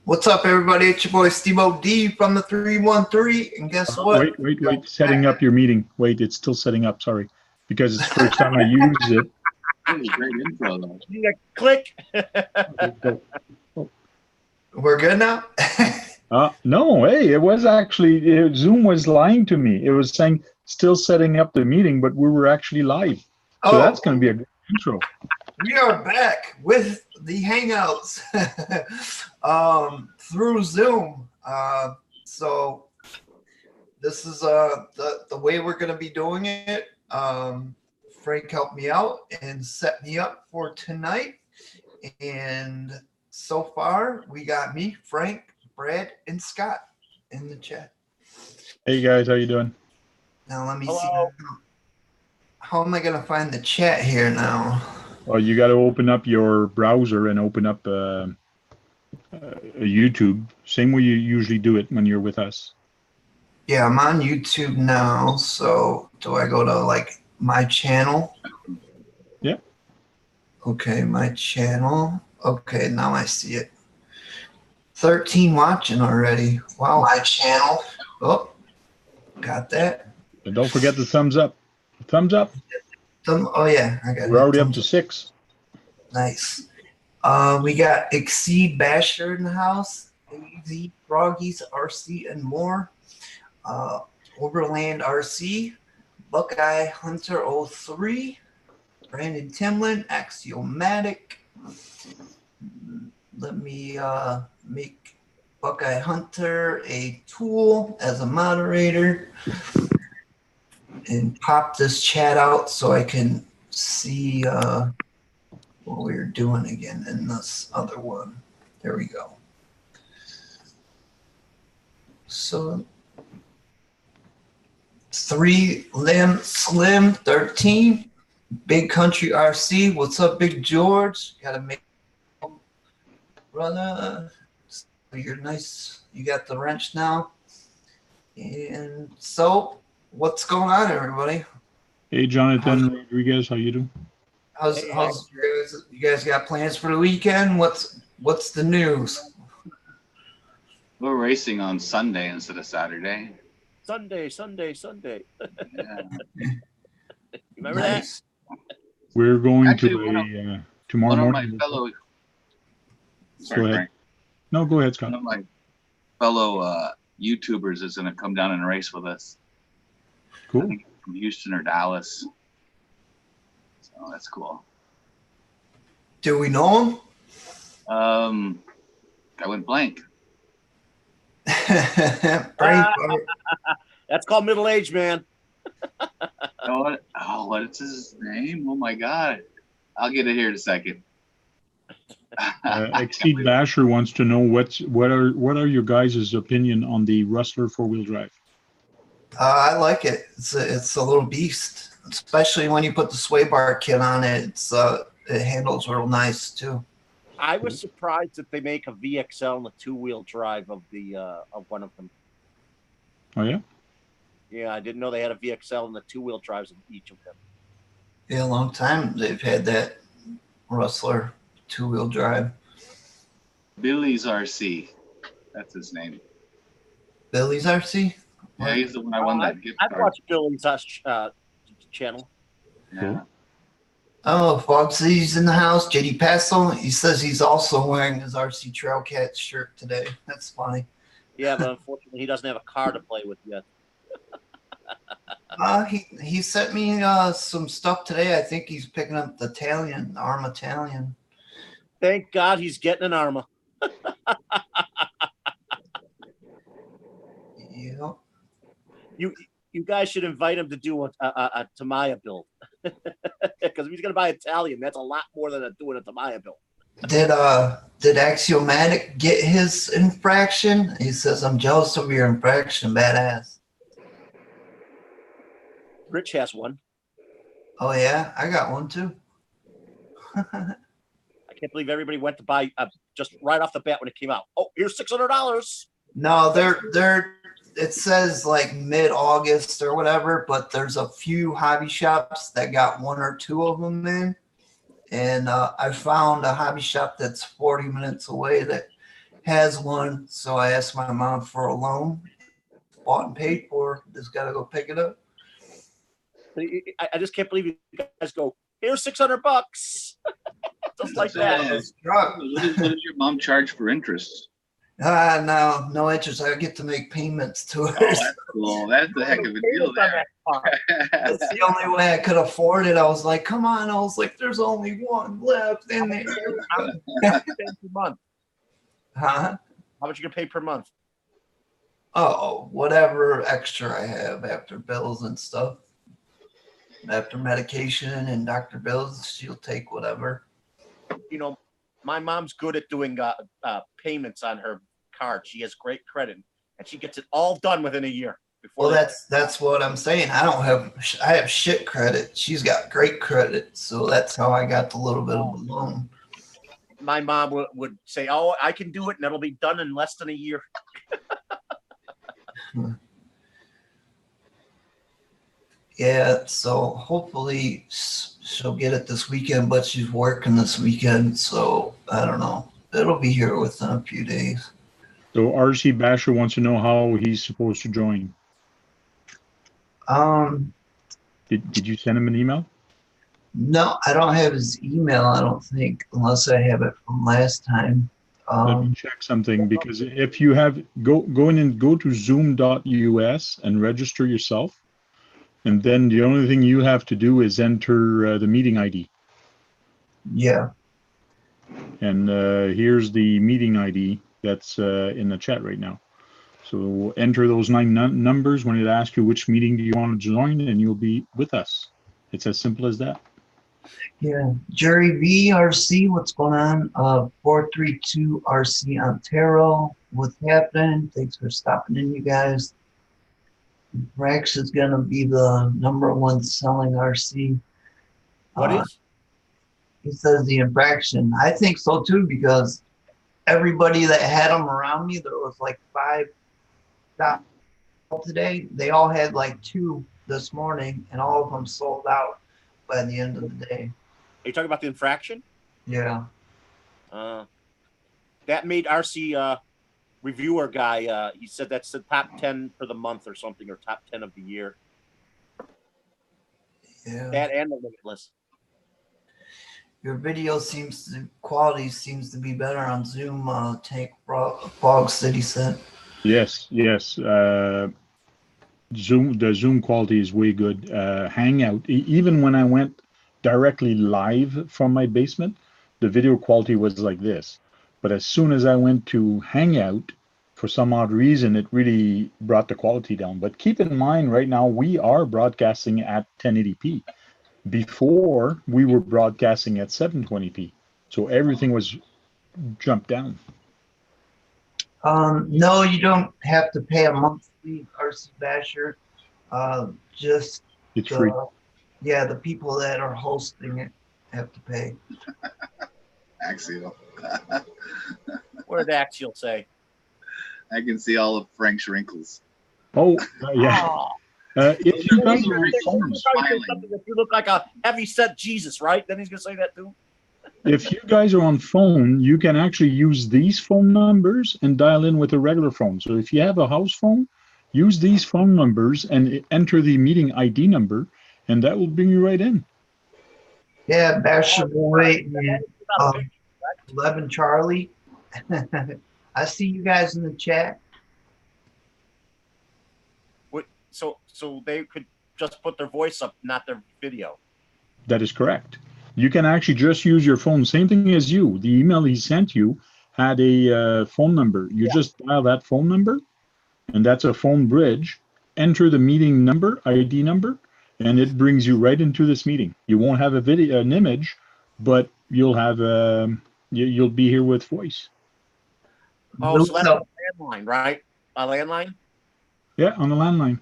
What's up, everybody? It's your boy STEVO D from the 313. And guess what? Wait. Setting up your meeting. Wait, it's still setting up. Sorry. Because it's the first time I use it. That was a great intro, though. Yeah, click. Okay, go. We're good now? No, hey, it was actually, Zoom was lying to me. It was saying still setting up the meeting, but we were actually live. So that's going to be a good intro. We are back with the Hangouts through Zoom. So this is the way we're going to be doing it. Frank helped me out and set me up for tonight. And so far, we got me, Frank, Brad, and Scott in the chat. Hey, guys, how you doing? Now let me see. How am I going to find the chat here now? Well, you got to open up your browser and open up a YouTube. Same way you usually do it when you're with us. Yeah, I'm on YouTube now. So do I go to like my channel? Yeah. Okay, my channel. Okay, now I see it. 13 watching already. Wow. My channel. Oh, got that. And don't forget the thumbs up. Thumbs up. Oh yeah, I got it. We're already up to 6. Nice. We got Exceed Basher in the house, AZ, Froggies, RC, and more. Overland RC, Buckeye Hunter 03, Brandon Timlin, Axiomatic. Let me make Buckeye Hunter a tool as a moderator and pop this chat out so I can see what we were doing again in this other one. There we go. So 3 Limb Slim 13, Big Country RC. What's up, Big George? Gotta make brother. You're nice. You got the wrench now. And so what's going on, everybody? Hey, Jonathan Rodriguez, how you doing? How's you guys got plans for the weekend? What's the news? We're racing on Sunday instead of Saturday. Sunday. Yeah. Remember Nice. We're going Actually, to tomorrow One of morning. my fellow. Go ahead. Frank. No, go ahead, Scott. One of my fellow YouTubers is going to come down and race with us. I Cool. think from Houston or Dallas. So that's cool. Do we know I went blank. him? That's called middle age, man. What's his name? Oh my God. I'll get it here in a second. Exceed Basher wants to know what are your guys' opinion on the Rustler 4-wheel drive? I like it. It's a little beast, especially when you put the sway bar kit on it. It handles real nice too. I was surprised that they make a VXL and a 2-wheel drive of one of them. Oh yeah. Yeah, I didn't know they had a VXL and the 2-wheel drives of each of them. Yeah, a long time they've had that Rustler 2-wheel drive. Billy's RC. That's his name. Billy's RC? Yeah, he's the one I won that gift I've card. watched Billy's channel. Yeah. Oh, Fogsy's in the house. JD Passel, he says he's also wearing his RC Trail Cat shirt today. That's funny. Yeah, but unfortunately he doesn't have a car to play with yet. He sent me some stuff today. I think he's picking up the Arma Italian. Thank God he's getting an Arma. Yeah. You guys should invite him to do a Tamiya build. Because if he's going to buy Italian, that's a lot more than doing a Tamiya build. Did Axiomatic get his infraction? He says, I'm jealous of your infraction, badass. Rich has one. Oh, yeah? I got one, too. I can't believe everybody went to buy just right off the bat when it came out. Oh, here's $600. No, it says like mid-August or whatever, but there's a few hobby shops that got 1 or 2 of them in. And I found a hobby shop that's 40 minutes away that has one, so I asked my mom for a loan. Bought and paid for. Just gotta go pick it up. I just can't believe you guys go, here's $600. Just like that. What does your mom charge for interest? No interest. I get to make payments to her. Oh, that's cool. That's the heck of a deal there. That's the only way I could afford it. I was like, come on. I was like, there's only one left in there. Per month. Huh? How much you gonna pay per month? Oh, whatever extra I have after bills and stuff. After medication and doctor bills, she'll take whatever. You know, my mom's good at doing payments on her card. She has great credit, and she gets it all done within a year. Well, that's what I'm saying. I have shit credit. She's got great credit, so that's how I got the little bit of a loan. My mom would say, "Oh, I can do it, and it'll be done in less than a year." Yeah, so hopefully she'll get it this weekend, but she's working this weekend, so I don't know. It'll be here within a few days. So RC Basher wants to know how he's supposed to join. Did you send him an email? No, I don't have his email, I don't think, unless I have it from last time. Let me check something, because if you have go to zoom.us and register yourself, and then the only thing you have to do is enter the meeting ID. Yeah. And here's the meeting ID that's in the chat right now. So enter those 9 numbers when it asks you which meeting do you want to join, and you'll be with us. It's as simple as that. Yeah. Jerry VRC, what's going on? 432 RC Ontario, what's happening? Thanks for stopping in, you guys. Rex is going to be the #1 selling RC. What is? He says the infraction. I think so too, because everybody that had them around me, there was like 5 today. They all had like 2 this morning, and all of them sold out by the end of the day. Are you talking about the infraction? Yeah. That made RC reviewer guy. He said that's the top 10 for the month or something, or top 10 of the year. Yeah. That and the Limitless. Your video quality seems to be better on Zoom. Tank Fog City said. Yes. The Zoom quality is way good. Hangout, even when I went directly live from my basement, the video quality was like this. But as soon as I went to Hangout, for some odd reason, it really brought the quality down. But keep in mind, right now, we are broadcasting at 1080p. Before, we were broadcasting at 720p. So everything was jumped down. No, you don't have to pay a monthly RC Basher. It's free. Yeah, the people that are hosting it have to pay. Axial. What did Axial say? I can see all of Frank's wrinkles. Oh, yeah. If you guys are on phones, you look like a heavy-set Jesus, right? Then he's going to say that too. If you guys are on phone, you can actually use these phone numbers and dial in with a regular phone. So if you have a house phone, use these phone numbers and enter the meeting ID number, and that will bring you right in. Yeah, Basher Boy, 11 Charlie. I see you guys in the chat. So they could just put their voice up, not their video. That is correct. You can actually just use your phone. Same thing as you. The email he sent you had a phone number. You just dial that phone number, and that's a phone bridge. Enter the meeting number, ID number, and it brings you right into this meeting. You won't have a video, an image, but you'll have you'll be here with voice. Oh, so that's a landline, right? A landline? Yeah, on the landline.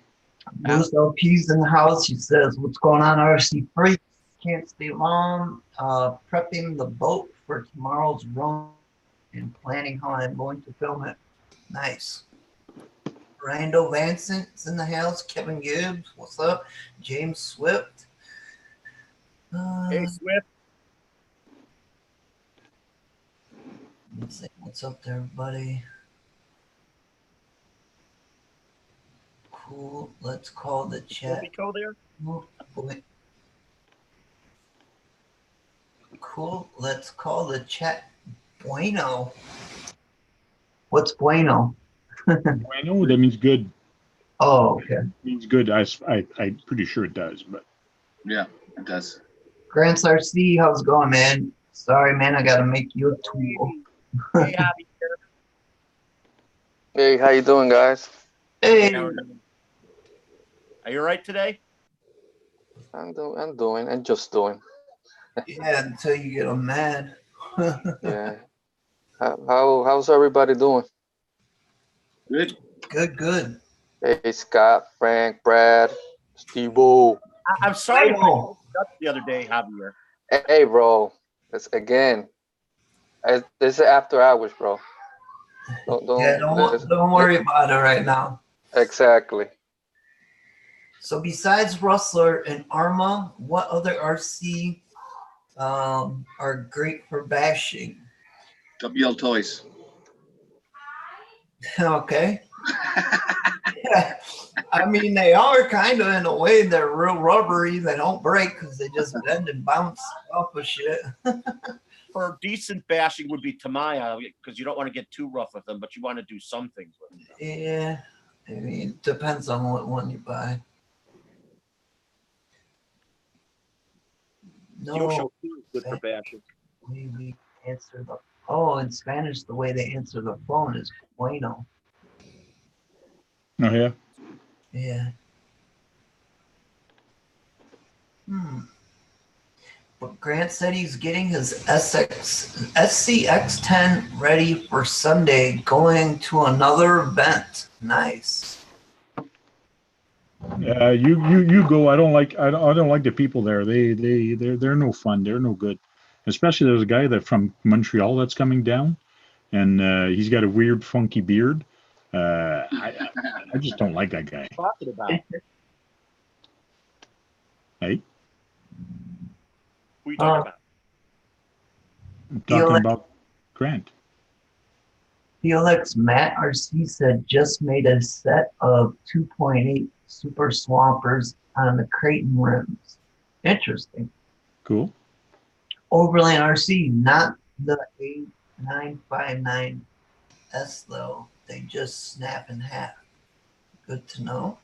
Bruce LP's in the house. He says, "What's going on, RC Freaks? Can't stay long. Prepping the boat for tomorrow's run and planning how I'm going to film it." Nice. Rando Vanson's in the house. Kevin Gibbs, what's up? James Swift. Hey, Swift. Let's see what's up there, buddy. Cool. Let's call the chat. Go there. Oh, boy. Cool. Let's call the chat bueno. What's bueno? I know that means good. Oh, okay. It means good. I'm pretty sure it does, but Yeah, it does. Grants RC, how's it going, man? Sorry, man, I gotta make you a tool. Hey, Javi. Hey, how you doing, guys? Hey, Are you all right today? I'm just doing. yeah, until you get them mad. Yeah. How's everybody doing? Good. Good, good. Hey, Scott, Frank, Brad, STEVO. I'm sorry I if I know. spoke up the other day, Javier. Hey, bro. This is after hours, bro. Yeah, don't worry about it right now. Exactly. So besides Rustler and Arma, what other RC are great for bashing? WL Toys. Okay. Yeah. I mean, they are kind of in a way. They're real rubbery. They don't break because they just bend and bounce off of shit. For decent bashing would be Tamaya because you don't want to get too rough with them, but you want to do some things with them. Yeah. I mean, it depends on what one you buy. No, Yosho is good for bashing. we answer the. Oh, in Spanish, the way they answer the phone is bueno. oh yeah. Yeah. But Grant said he's getting his SCX10 ready for Sunday, going to another event. Nice. You go. I don't like the people there. They're no fun. They're no good. Especially there's a guy that from Montreal that's coming down, and he's got a weird, funky beard. I just don't like that guy. Talking about Hey, who are you talking about? I'm talking about Grant. Felix Matt RC said just made a set of 2.8 Super Swampers on the Creighton rims. Interesting. Cool. Overland RC, not the 8959S though. They just snap in half. Good to know.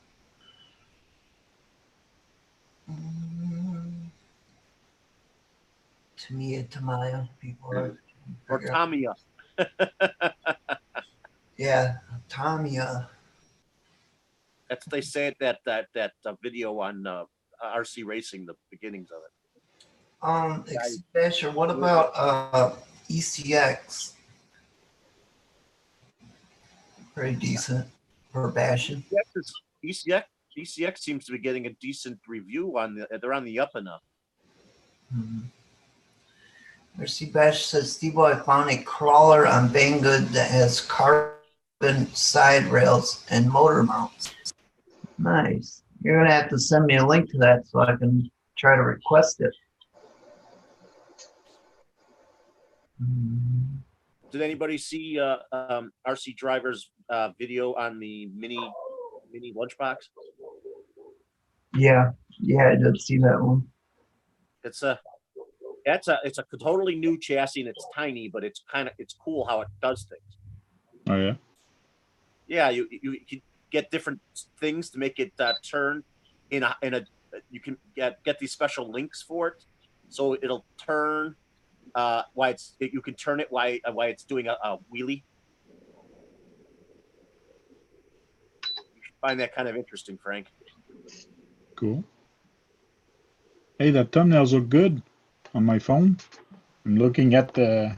Tamaya, people are. Or Tamiya. Yeah, Tamiya. That's they say that video on RC Racing, the beginnings of it. Expansion. What about ECX? Pretty decent for bashing. ECX seems to be getting a decent review they're on the up and up. Mercy Bash says, Steve, I found a crawler on Banggood that has carbon side rails and motor mounts. Nice. You're going to have to send me a link to that so I can try to request it. Did anybody see RC Driver's video on the mini lunchbox? Yeah, I did see that one. It's a totally new chassis and it's tiny, but it's cool how it does things. Oh yeah. Yeah, you can get different things to make it turn in a. You can get these special links for it, so it'll turn. You can turn it while it's doing a wheelie. You should find that kind of interesting, Frank. Cool. Hey, that thumbnails look good on my phone. I'm looking at the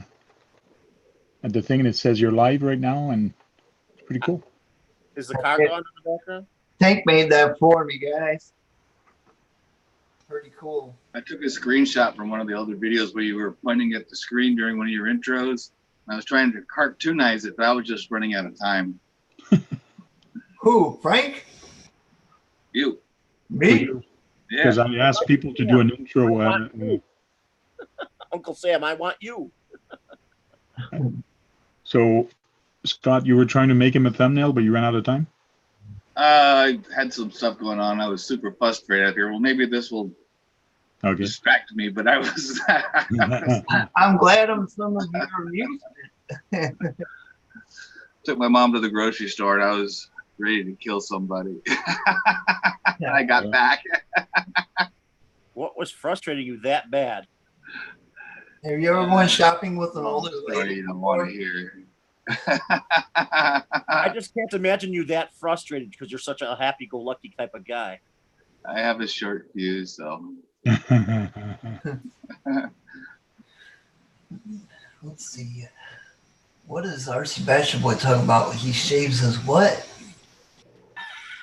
thing and it says you're live right now, and it's pretty cool. Is the car going in the background? Tank made that for me, guys. Pretty cool. I took a screenshot from one of the older videos where you were pointing at the screen during one of your intros. I was trying to cartoonize it, but I was just running out of time. Who, Frank? You. Me? Because I asked people to do an intro. Uncle Sam, I want you. So, Scott, you were trying to make him a thumbnail, but you ran out of time? I had some stuff going on. I was super frustrated out here. Well, maybe this will Okay. distract me, but I was. I'm glad some of you are amused. Took my mom to the grocery store and I was ready to kill somebody. And I got back. What was frustrating you that bad? Have you ever went shopping with an older Story lady? you don't want to hear. I just can't imagine you that frustrated because you're such a happy-go-lucky type of guy. I have a short fuse, so. Let's see. What is our Sebastian boy talking about? He shaves his what?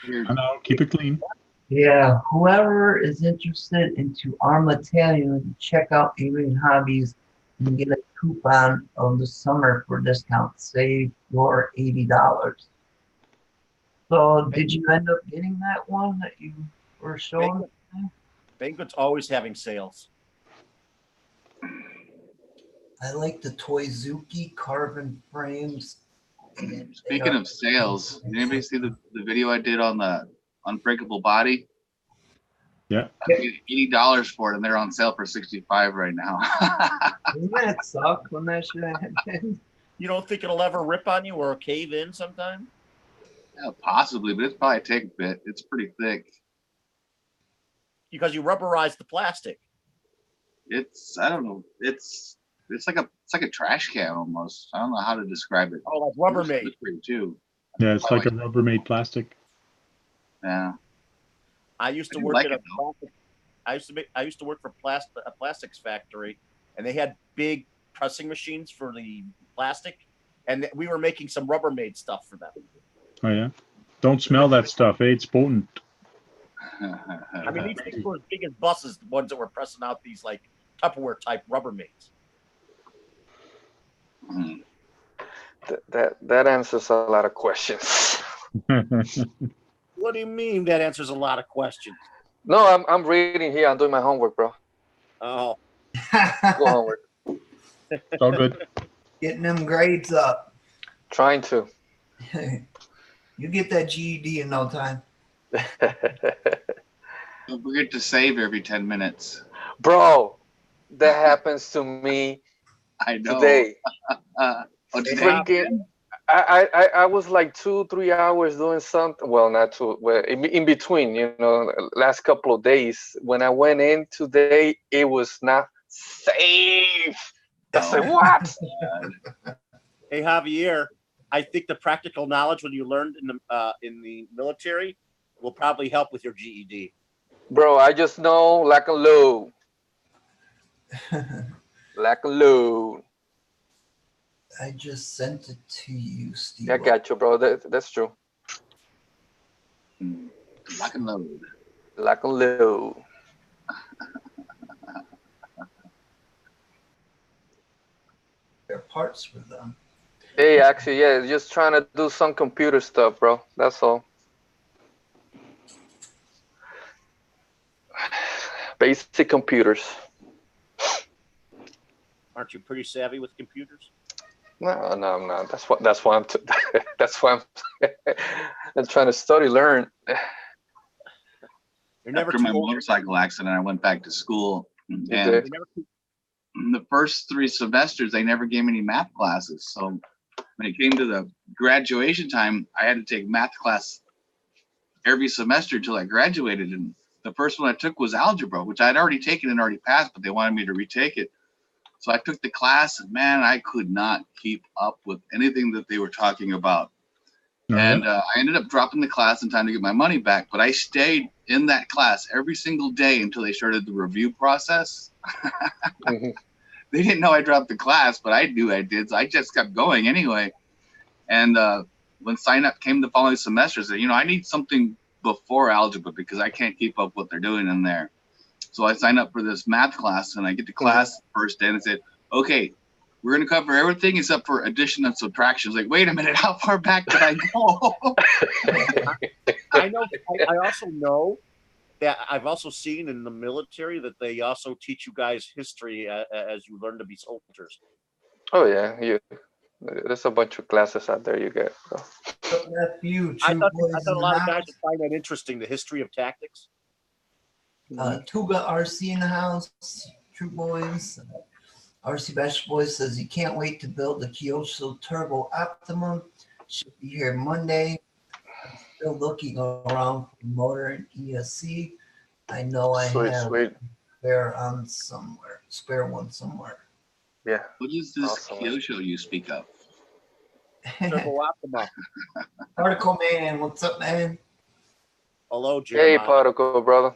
I know, keep it clean. Yeah, whoever is interested into arm Italian, check out Alien Hobbies and get a coupon of the summer for discount. Save your $80. So did you end up getting that one that you were showing? Banquet's always having sales. I like the Toyzuki carbon frames. Speaking of sales, did anybody see the video I did on the unbreakable body? Yeah. I paid $80 for it, and they're on sale for $65 right now. Doesn't that suck when that shit happens? You don't think it'll ever rip on you or cave in sometime? Yeah, possibly, but it's probably take a bit. It's pretty thick. Because you rubberized the plastic. I don't know. It's like a trash can almost. I don't know how to describe it. Oh, like Rubbermaid. Too. Yeah, it's like a Rubbermaid plastic. Yeah. I used to work at a plastic. I used to work for a plastics factory, and they had big pressing machines for the plastic, and we were making some Rubbermaid stuff for them. Oh yeah. Don't smell that stuff. It's potent. I mean, these things were as big as buses, the ones that were pressing out these like Tupperware type Rubbermaids. That answers a lot of questions. What do you mean that answers a lot of questions? No, I'm reading here. I'm doing my homework, bro. Oh. Go homework. It's all good. Getting them grades up. Trying to. You get that GED in no time. Don't forget to save every 10 minutes. Bro, that happens to me I know. today. Freaking, I was like 2-3 hours doing something. Well, not two. Well, in between, last couple of days. When I went in today, it was not safe. I said, what? Hey, Javier, I think the practical knowledge when you learned in the military will probably help with your GED. Bro, I just know lack and load. Lack and load. I just sent it to you, Steve. I got you, bro. That's true. Lock and load. Lack and load. There are parts for them. Hey, actually, yeah, just trying to do some computer stuff, bro. That's all. Basic computers. Aren't you pretty savvy with computers? No, I'm not. That's why I'm that's why I'm trying to study, learn. You're never After too my old. motorcycle accident, I went back to school, and did? the first 3 semesters, they never gave me any math classes. So when it came to the graduation time, I had to take math class every semester until I graduated. And the first one I took was algebra, which I'd already taken and already passed, but they wanted me to retake it. So I took the class, and man, I could not keep up with anything that they were talking about. And I ended up dropping the class in time to get my money back. But I stayed in that class every single day until they started the review process. Mm-hmm. They didn't know I dropped the class, but I knew I did. So I just kept going anyway. And when sign up came the following semester, I said, I need something before algebra because I can't keep up what they're doing in there. So I signed up for this math class, and I get to class the first day, and it said, okay, we're going to cover everything except for addition and subtraction. I was like, wait a minute, how far back did I go? I know. I also know that I've also seen in the military that they also teach you guys history as you learn to be soldiers. Oh yeah, There's a bunch of classes out there you get. So. Nephew, I True thought Boys a in lot the of guys house. would find that interesting, the history of tactics. Tuga RC in the house. True Boys. RC Bash Boy says he can't wait to build the Kyosho Turbo Optimum. Should be here Monday. I'm still looking around for motor and ESC. I know I have Sweet. spare one somewhere. Yeah. What is this Awesome. Kyosho you speak of? Turbo Optima. Article Man, what's up, man? Hello, Hey, Jeremiah. Particle, brother.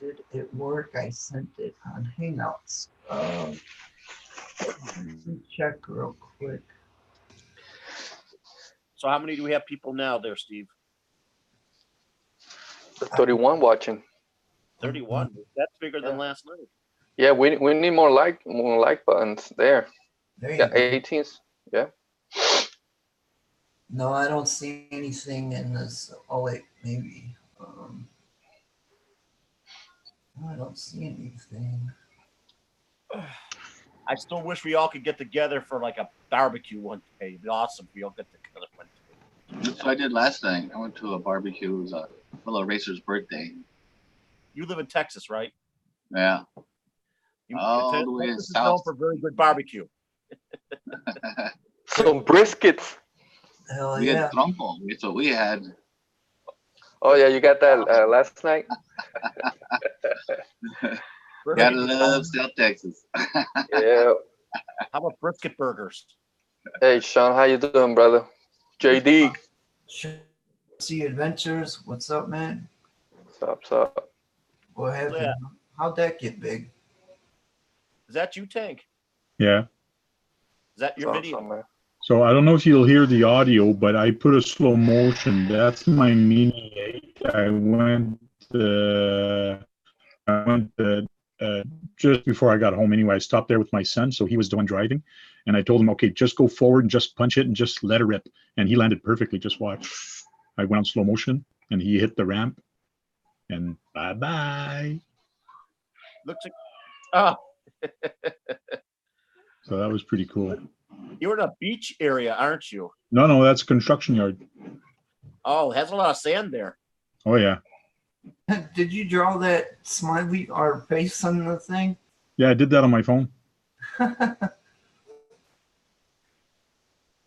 Did it work? I sent it on Hangouts. Let me check real quick. So how many do we have people now there, Steve? 31 watching. 31. That's bigger than last night. Yeah, we need more like buttons there. There you Yeah, go. 18s. Yeah. No, I don't see anything in this. Oh wait, maybe. I don't see anything. I still wish we all could get together for like a barbecue one day. It'd be awesome if we all get together one day. That's what I did last night. I went to a barbecue. It was a fellow racer's birthday. You live in Texas, right? Yeah. All Texas the way is known south. for very good barbecue. Some briskets. Hell We yeah. had trompo. That's what we had. Oh yeah, you got that last night. Gotta love South Texas. Yeah. How about brisket burgers? Hey Sean, how you doing, brother? JD. See Adventures, what's up, man? What's up? Go ahead. Yeah. How'd that get big? Is that you, Tank? Yeah. Is that your video? Man. So I don't know if you'll hear the audio, but I put a slow motion. That's my Mini 8. I went just before I got home anyway. I stopped there with my son, so he was the one driving. And I told him, okay, just go forward and just punch it and just let it rip. And he landed perfectly. Just watch. I went on slow motion and he hit the ramp. And bye-bye. Looks like, oh, So that was pretty cool. you're in a beach area, aren't you? No, that's a construction yard. Oh, it has a lot of sand there. Oh, yeah. Did you draw that smiley or face on the thing? Yeah, I did that on my phone.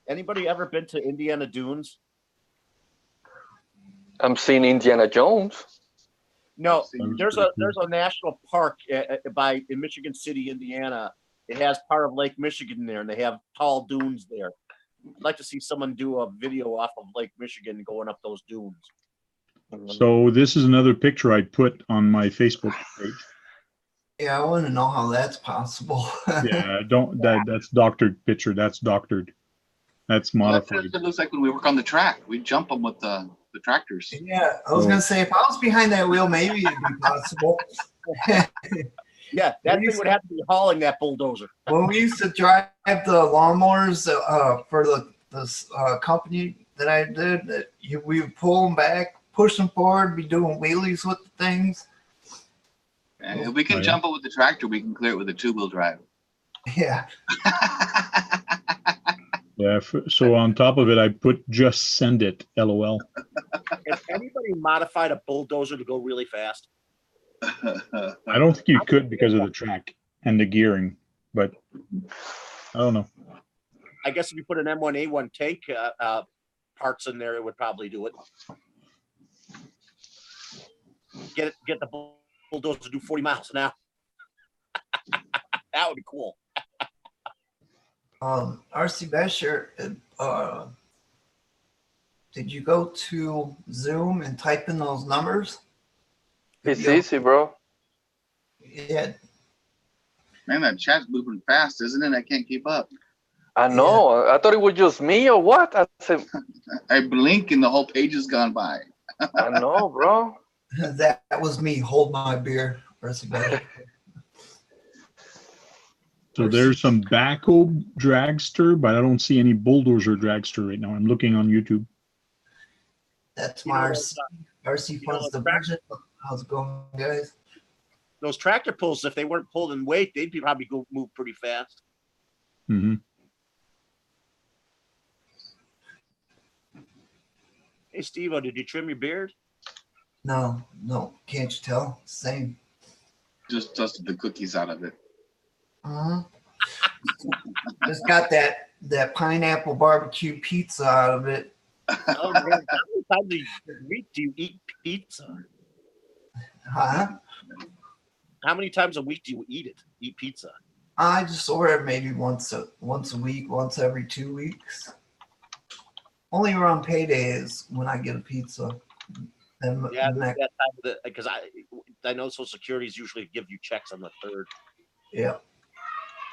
Anybody ever been to Indiana Dunes? I'm seeing Indiana Jones. No, was there's pretty a national park in Michigan City, Indiana. It has part of Lake Michigan there, and they have tall dunes there. I'd like to see someone do a video off of Lake Michigan going up those dunes. So this is another picture I put on my Facebook page. Yeah, I want to know how that's possible. Yeah, that's doctored picture. That's doctored. That's modified. That's what it looks like when we work on the track. We jump them with the tractors. Yeah, I was gonna say if I was behind that wheel, maybe it'd be possible. Yeah, that thing would have to be hauling that bulldozer. When we used to drive the lawnmowers for the company that I did, we would pull them back, push them forward, be doing wheelies with the things. And if we can Oh, yeah. jump it with the tractor, we can clear it with a two-wheel drive. Yeah. Yeah. So on top of it, I put "just send it." LOL. Has anybody modified a bulldozer to go really fast? I don't think you could because of the track and the gearing, but I don't know. I guess if you put an M1A1 tank parts in there, it would probably do it. Get the bulldozer to do 40 miles an hour. That would be cool. RC Basher, did you go to Zoom and type in those numbers? It's easy, bro. Yeah. Man, that chat's moving fast, isn't it? I can't keep up. I know. Yeah. I thought it was just me or what? I said, I blink and the whole page has gone by. I know, bro. That was me. Hold my beer. RC Basher. So there's some backhoe dragster, but I don't see any bulldozer dragster right now. I'm looking on YouTube. That's my RC Funds division. How's it going, guys? those tractor pulls, if they weren't pulled in weight, they'd probably move pretty fast. Mm-hmm. Hey, Steve-O, did you trim your beard? No, can't you tell? Same. Just dusted the cookies out of it. Uh-huh. Just got that pineapple barbecue pizza out of it. Oh, man. How many times a week do you eat pizza? Huh? How many times a week do you eat pizza? I just order it maybe once a week, once every 2 weeks. Only around payday is when I get a pizza. And Yeah, that time of the, because I know Social Security's usually give you checks on the 3rd. Yeah.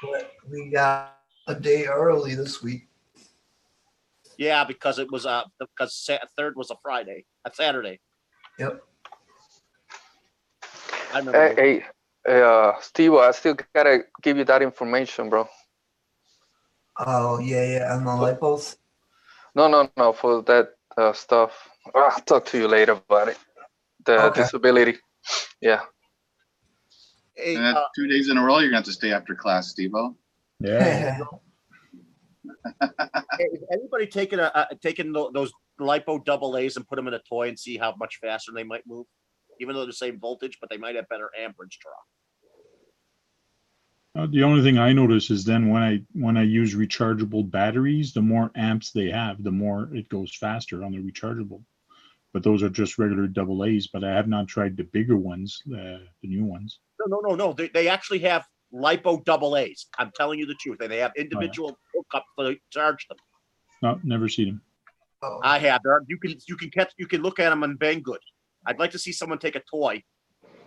But we got a day early this week. Yeah, because it was because 3rd was a Saturday. Yep. I remember. Hey, Steve, I still gotta give you that information, bro. Oh yeah, on the lipos. No, for that stuff. I'll talk to you later about it. The disability. Yeah. Hey, And 2 days in a row, you're gonna have to stay after class, Steve-O. Yeah. hey, is anybody taking those lipo double A's and put them in a toy and see how much faster they might move? Even though they're the same voltage, but they might have better amperage draw. The only thing I notice is then when I use rechargeable batteries, the more amps they have, the more it goes faster on the rechargeable. But those are just regular double A's. But I have not tried the bigger ones, the new ones. No. They actually have lipo double A's. I'm telling you the truth. And they have individual hookup to charge them. No, never seen them. Oh. I have. You can look at them on Banggood. I'd like to see someone take a toy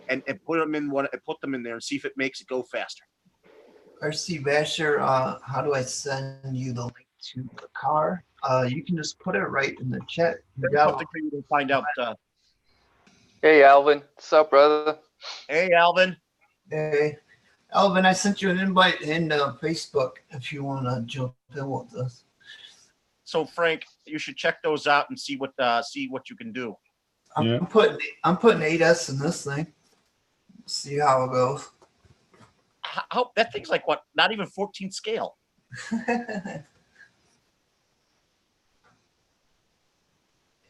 and put them in there and see if it makes it go faster. RC Basher, how do I send you the link to the car? You can just put it right in the chat. There's something for you to find out. Hey, Alvin. What's up, brother? Hey, Alvin. Hey, Alvin, I sent you an invite in Facebook if you want to jump in with us. So, Frank, you should check those out and see what you can do. I'm putting 8S in this thing. See how it goes. How that thing's like what? Not even 14 scale.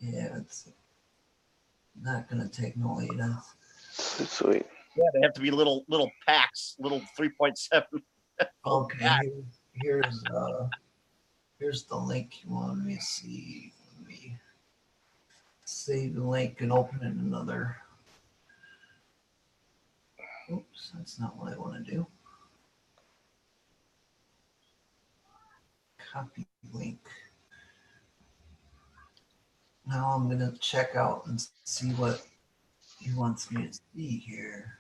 Yeah, it's not gonna take no 8S. Sweet. Yeah, they have to be little packs, little 3.7. Okay, here's the link you wanted me to see. Let me save the link and open it in another. Oops, that's not what I want to do. Copy link. Now I'm going to check out and see what he wants me to see here.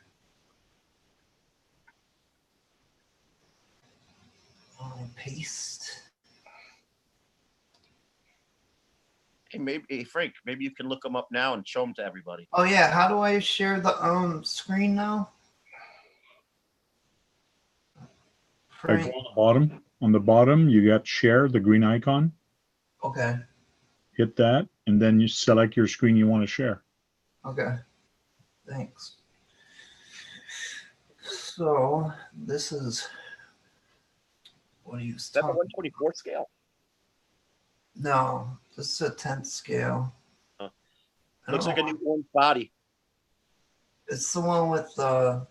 Paste. Hey, Frank, maybe you can look them up now and show them to everybody. Oh yeah, how do I share the screen now? Right, go on the bottom, you got share, the green icon. Okay. Hit that, and then you select your screen you want to share. Okay. Thanks. So this is what do you Is that the 124 scale? No, this is a 10th scale. Huh. Looks like a new orange body. It's the one with the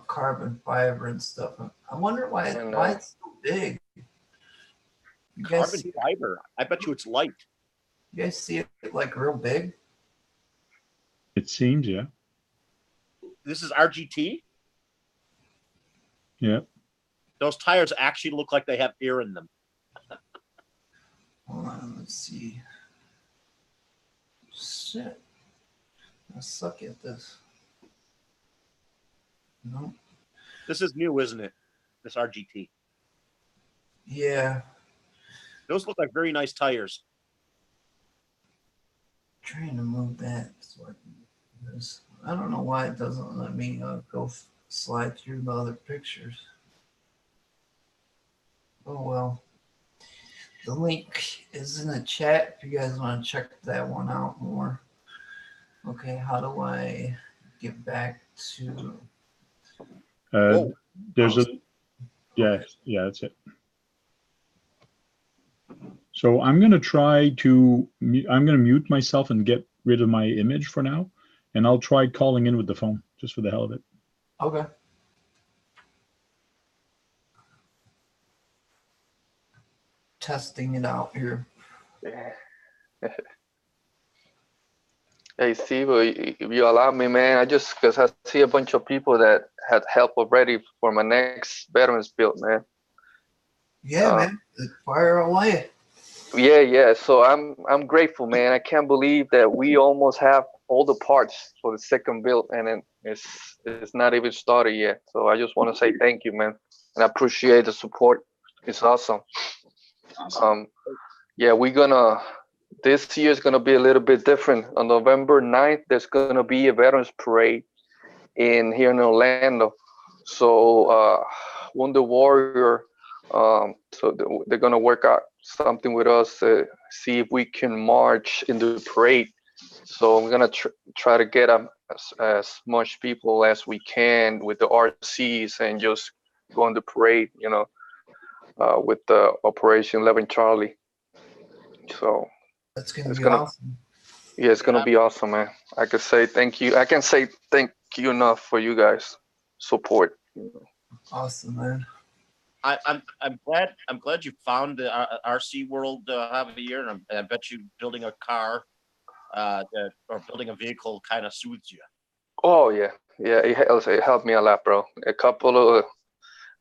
carbon fiber and stuff. I wonder why it's so big. You Carbon fiber. I bet you it's light. You guys see it like real big? It seems, yeah. This is RGT? Yeah. Those tires actually look like they have air in them. Hold on, let's see. Shit. I suck at this. No. This is new, isn't it? This RGT. Yeah. Those look like very nice tires. Trying to move that so I can do this. I don't know why it doesn't let me go slide through the other pictures. Oh well. The link is in the chat if you guys want to check that one out more. Okay, how do I get back to. There's a yeah, that's it. So I'm going to try to, I'm going to mute myself and get rid of my image for now. And I'll try calling in with the phone just for the hell of it. Okay. Testing it out here. Hey, Steve, if you allow me, man, because I see a bunch of people that had help already for my next veterans build, man. Yeah, man, fire away. Yeah. So I'm grateful, man. I can't believe that we almost have all the parts for the second build, and it's not even started yet. So I just want to say thank you, man, and I appreciate the support. It's awesome. Yeah, this year is gonna be a little bit different. On November 9th, there's gonna be a veterans parade here in Orlando. So Wonder Warrior, so they're gonna work out something with us, see if we can march in the parade. So I'm gonna try to get as much people as we can with the RCs and just go on the parade, with the Operation 11 Charlie. So that's gonna be awesome. Yeah, it's gonna be awesome, man. I can say thank you. I can say thank you enough for you guys' support. Awesome, man. I'm glad you found the RC world, Javier, and I bet you building a car or building a vehicle kind of soothes you. Oh yeah. It helped me a lot, bro.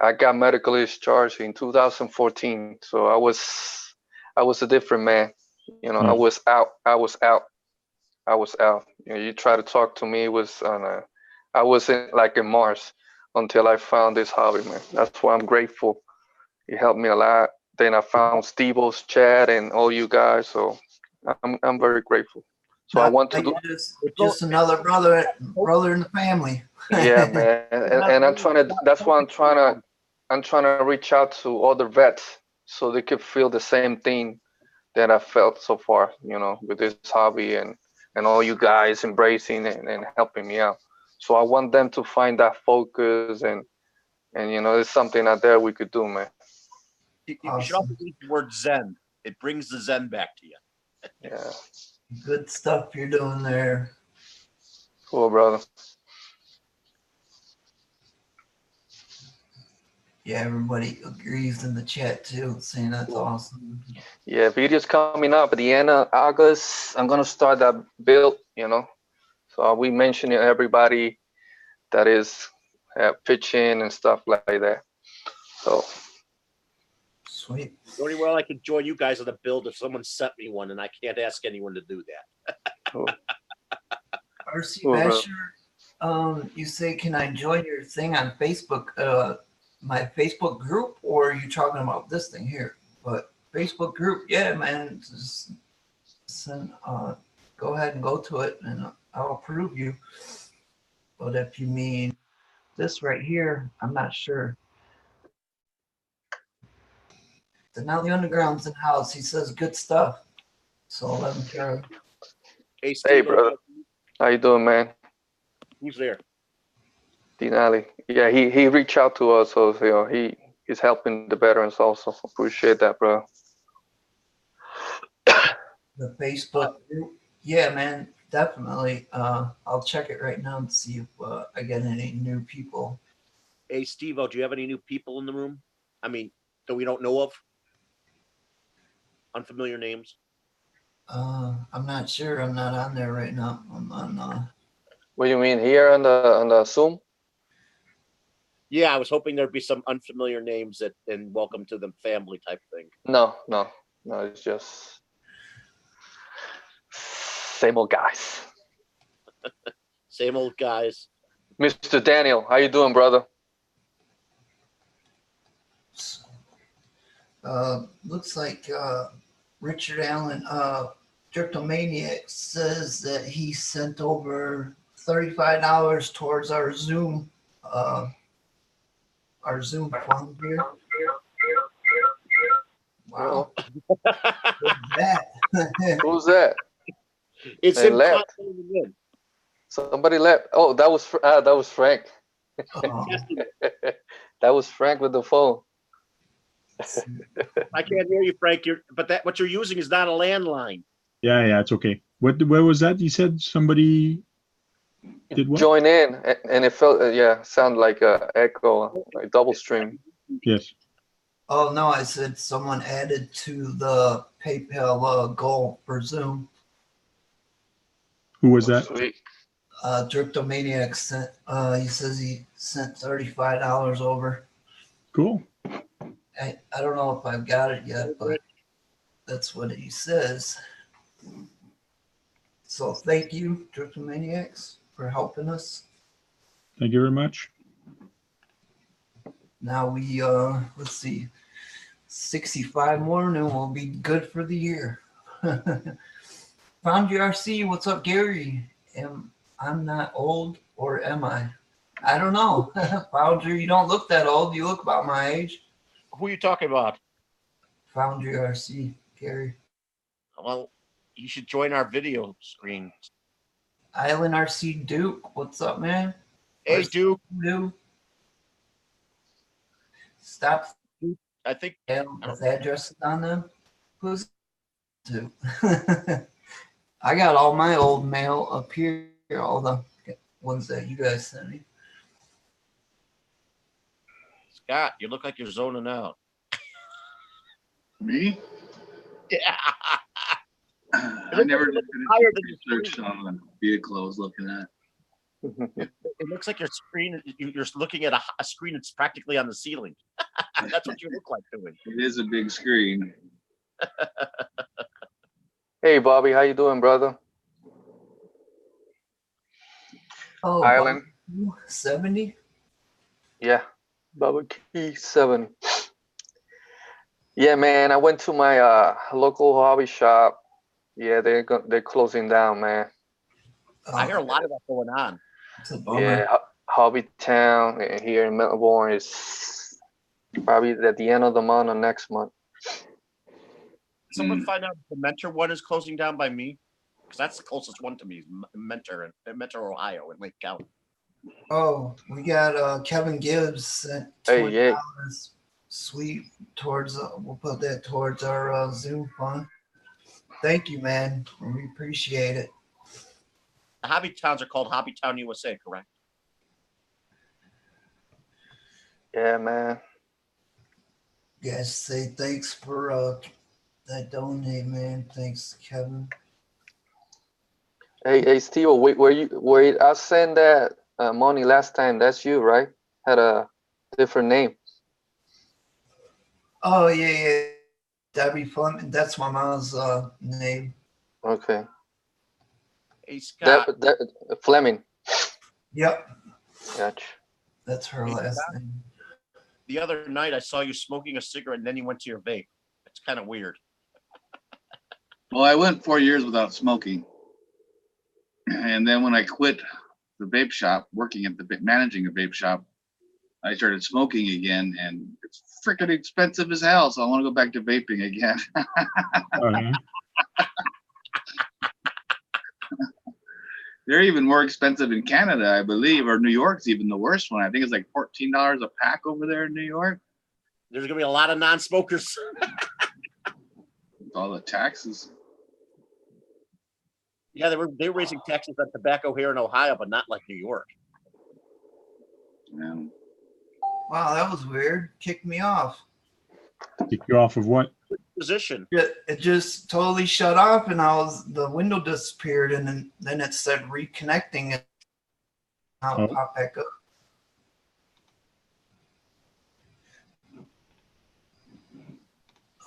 I got medical discharge in 2014, so I was a different man. I was out. You try to talk to me, I was in Mars until I found this hobby, man. That's why I'm grateful. It helped me a lot. Then I found STEVO's chat and all you guys, so I'm very grateful. So I want to do just another brother in the family. Yeah, man, and I'm trying to. That's why I'm trying to reach out to other vets so they could feel the same thing that I felt so far, with this hobby and all you guys embracing and helping me out. So I want them to find that focus and it's something out there we could do, man. You should also use the word Zen. It brings the Zen back to you. Yeah. Good stuff you're doing there. Cool, brother. Yeah, everybody agrees in the chat too, saying that's awesome. Yeah, videos coming up at the end of August. I'm gonna start that build, So we mentioning everybody that is pitching and stuff like that. So sweet. The only way I could join you guys on the build if someone sent me one, and I can't ask anyone to do that. Cool. RC Basher, you say, can I join your thing on Facebook? My Facebook group, or are you talking about this thing here? But Facebook group, yeah, man. Just go ahead and go to it, and I'll approve you. But if you mean this right here, I'm not sure. So now the underground's in house. He says good stuff. So 11 Charlie. Hey, brother. How you doing, man? Who's there? Denali. Yeah, he reached out to us, so he's helping the veterans also. Appreciate that, bro. The Facebook group, yeah, man, definitely. I'll check it right now and see if I get any new people. Hey, Steve-O, do you have any new people in the room? I mean, that we don't know of? Unfamiliar names? I'm not sure. I'm not on there right now. I'm on. What do you mean here on the Zoom? Yeah, I was hoping there'd be some unfamiliar names and welcome to the family type thing. No, it's just same old guys. Same old guys. Mr. Daniel, how you doing, brother? Looks like Richard Allen, Cryptomaniac, says that he sent over $35 towards our Zoom fund here. Wow. Who's that? Who's that? It's they him left. in. Somebody left. Oh, that was Frank. Oh, That was Frank with the phone. I can't hear you, Frank. But what you're using is not a landline. Yeah, it's okay. Where was that? You said somebody did what? Join in, and it felt sounded like a echo, like double stream. Yes. oh no, I said someone added to the PayPal goal for Zoom. Who was that? Sweet. Dryptomaniac sent. He says he sent $35 over. Cool. I don't know if I've got it yet, but that's what he says. So thank you, Dryptomaniacs, for helping us. Thank you very much. Now we let's see, 65 more and then we'll be good for the year. Found RC, what's up, Gary? I'm not old, or am I? I don't know. Foundry, you don't look that old. You look about my age. Who are you talking about? Foundry RC, Gary. Well, you should join our video screen. Island RC Duke, what's up, man? Hey, Duke. Duke. Stop. I think With addresses on them. Who's Duke? I got all my old mail up here, all the ones that you guys sent me. Scott, you look like you're zoning out. Me? Yeah. I never did higher than your research on the vehicle I was looking at. It looks like your screen. You're looking at a screen that's practically on the ceiling. That's what you look like doing. It is a big screen. Hey, Bobby, how you doing, brother? Oh, Island. 70? Yeah, Bobby Key 7. Yeah, man, I went to my local hobby shop. Yeah, they're closing down, man. I hear a lot of that going on. It's a bummer. Yeah, Hobby Town here in Melbourne is probably at the end of the month or next month. Did someone find out the Mentor one is closing down by me? Because that's the closest one to me, Mentor, Ohio, in Lake County. Oh, we got Kevin Gibbs sent Hey, $20 yeah. sweet towards, we'll put that towards our Zoom fund. Thank you, man. We appreciate it. The hobby towns are called Hobby Town USA, correct? Yeah, man. Guys, say thanks for that donate, man. Thanks, Kevin. Hey, Steve, wait, I sent that money last time. That's you, right? Had a different name. Oh, yeah. Debbie Fleming. That's my mom's name. Okay. Hey, Scott. That Fleming. Yep. Gotcha. That's her Hey, last Scott. name. The other night, I saw you smoking a cigarette, and then you went to your vape. It's kind of weird. Well, I went 4 years without smoking. And then when I quit the vape shop, managing a vape shop, I started smoking again, and it's freaking expensive as hell. So I want to go back to vaping again. They're even more expensive in Canada, I believe, or New York's even the worst one. I think it's like $14 a pack over there in New York. There's gonna be a lot of non-smokers. With all the taxes. Yeah, they were raising taxes on tobacco here in Ohio, but not like New York. Yeah. Wow, that was weird. Kicked me off. Kick you off of what? Position. It just totally shut off, and the window disappeared, and then it said reconnecting, and now it popped back up.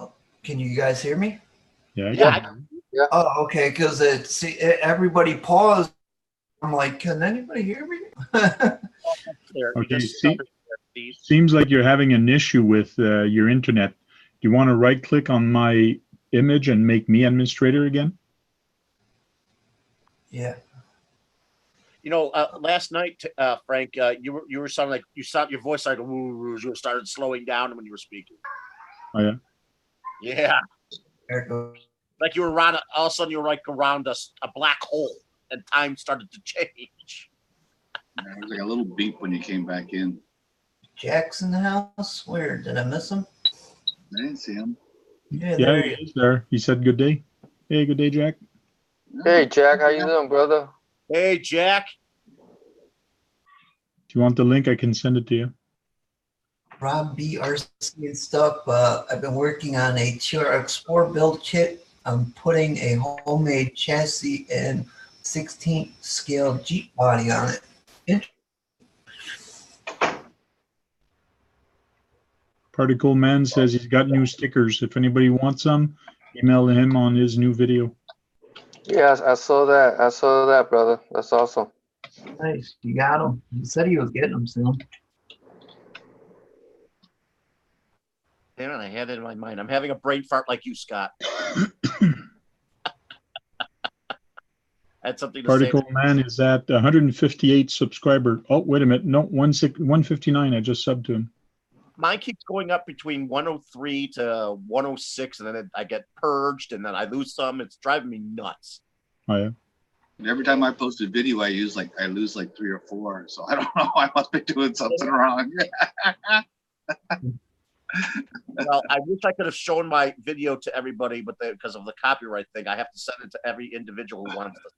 Oh, can you guys hear me? Yeah. Oh, okay. Because everybody paused. I'm like, can anybody hear me? Okay. Seems like you're having an issue with your internet. Do you want to right-click on my image and make me administrator again? Yeah. You know, last night, Frank, you were sounding like your voice started slowing down when you were speaking. Oh yeah. Yeah. There it goes. Like you were around. All of a sudden, you were like around a black hole. and time started to change. There was like a little beep when you came back in. Jack's in the house. Where did I miss him? I didn't see him. Yeah, Yeah, there he he is. is there. He said good day. Hey, good day, Jack. Hey, Jack, how you doing, brother? Hey, Jack. If you want the link, I can send it to you. Rob BRC and stuff. I've been working on a TRX4 build kit. I'm putting a homemade chassis and 16th scale Jeep body on it. Particle Man says he's got new stickers. If anybody wants some, email him on his new video. Yeah, I saw that. I saw that, brother. That's awesome. Nice, you got him. He said he was getting them soon. Damn it, I had it in my mind. I'm having a brain fart like you, Scott. I had something to Particle say. Man is at 158 subscriber. Oh, wait a minute. No, 159. I just subbed to him. Mine keeps going up between 103 to 106, and then I get purged, and then I lose some. It's driving me nuts. Oh, yeah. And every time I post a video, I lose like 3 or 4. So I don't know. I must be doing something wrong. Well, I wish I could have shown my video to everybody, but because of the copyright thing, I have to send it to every individual who wants it.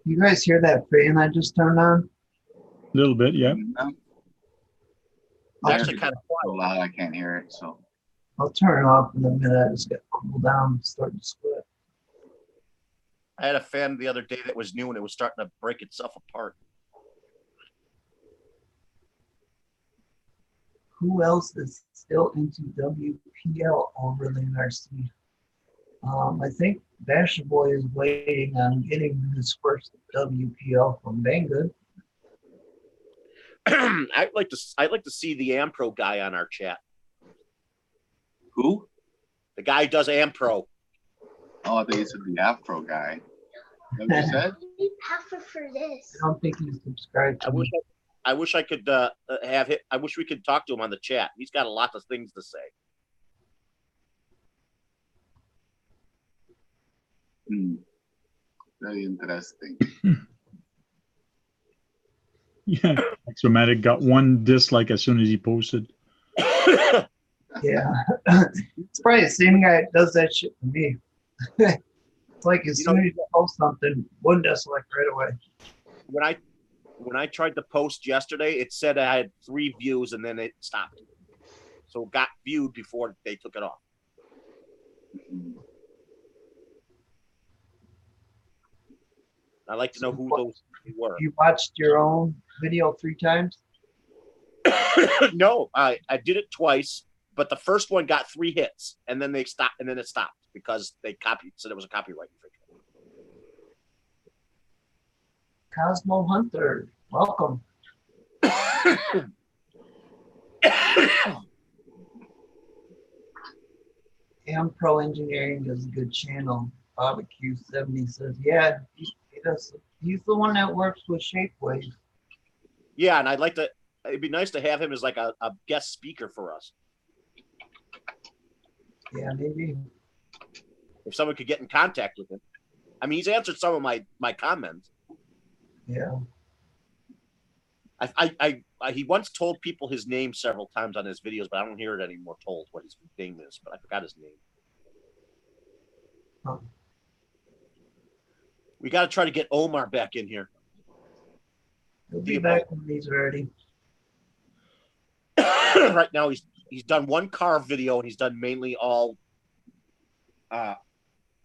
You guys hear that fan I just turned on? A little bit, yeah. It's I'll, actually kind of So quiet. loud I can't hear it. So I'll turn it off in a minute. I just got to cool down and start to sweat. I had a fan the other day that was new, and it was starting to break itself apart. Who else is still into WPL over the NRC? I think Basher Boy is waiting on getting his first WPL from Banggood. I'd like to see the Ampro guy on our chat. who? The guy who does Ampro. Oh, I think you said the Afro guy. Is that what you said? need Alpha for this. I don't think he's subscribed to me. I wish I could have him. I wish we could talk to him on the chat. He's got a lot of things to say. Very interesting. Yeah. Axomatic got one dislike as soon as he posted. Yeah. It's probably the same guy that does that shit to me. It's like as soon as you post something, one dislike right away. When I tried to post yesterday, it said I had 3 views and then it stopped. So it got viewed before they took it off. I'd like to know who those were. You watched your own video 3 times? No, I did it twice, but the first one got 3 hits and then it stopped because they said it was a copyright infringement. Cosmo Hunter, welcome. Pro Engineering does a good channel. Barbecue 70 says, yeah, he does. He's the one that works with Shapeways. Yeah, and it'd be nice to have him as like a guest speaker for us. Yeah, maybe. If someone could get in contact with him. I mean, he's answered some of my comments. Yeah. He once told people his name several times on his videos, but I don't hear it anymore told what his name is, but I forgot his name. Huh. We got to try to get Omar back in here. He'll be back when he's ready. Right now, he's done 1 car video, and he's done mainly all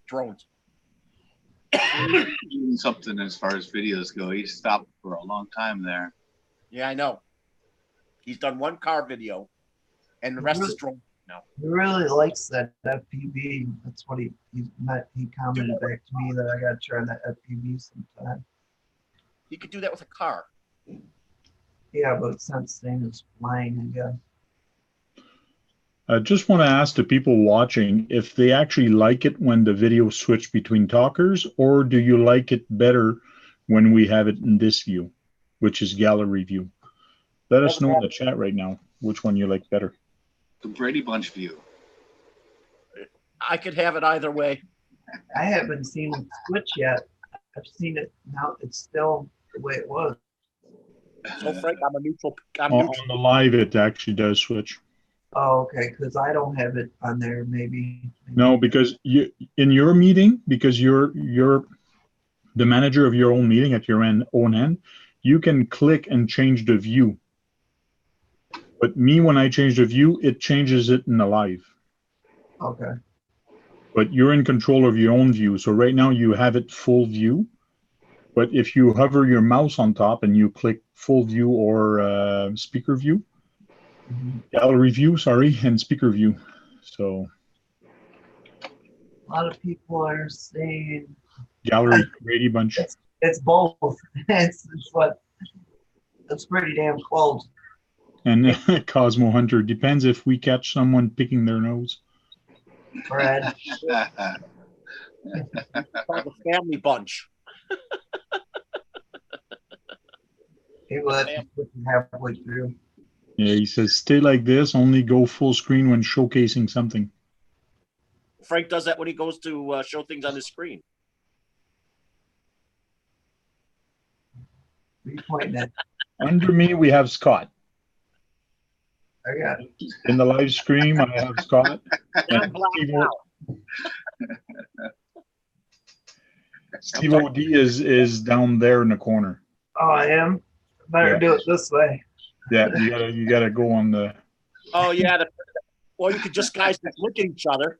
drones. Doing something as far as videos go. He stopped for a long time there. Yeah, I know. He's done 1 car video, and the rest is drone now. He really likes that FPV. That's what he commented back to me that I got to try that FPV sometime. He could do that with a car. Yeah, but it's not the same as flying, I guess. I just want to ask the people watching if they actually like it when the video switch between talkers, or do you like it better when we have it in this view, which is gallery view? Let us know in the chat right now which one you like better. The Brady Bunch view. I could have it either way. I haven't seen it switch yet. I've seen it now. It's still the way it was. So Frank, I'm a neutral. I'm On neutral. the live, it actually does switch. Oh, okay, because I don't have it on there. Maybe. No, because you in your meeting, because you're the manager of your own meeting at your own end, you can click and change the view. But me, when I change the view, it changes it in the live. Okay. But you're in control of your own view. So right now you have it full view. But if you hover your mouse on top and you click full view or speaker view, gallery view, sorry, and speaker view. So A lot of people are saying gallery, Brady Bunch. it's both. it's what. It's pretty damn close. And Cosmo Hunter, depends if we catch someone picking their nose. Brad. Called the family bunch. He would halfway through. Yeah, he says, stay like this, only go full screen when showcasing something. Frank does that when he goes to show things on his screen. What are you pointing at? Under me, we have Scott. I got it. In the live stream, I have Scott. I'm blacked out. STEVO D is down there in the corner. Oh, I am. Better do it this way. Yeah, you gotta go on the. Oh yeah. Or you could just guys just look at each other.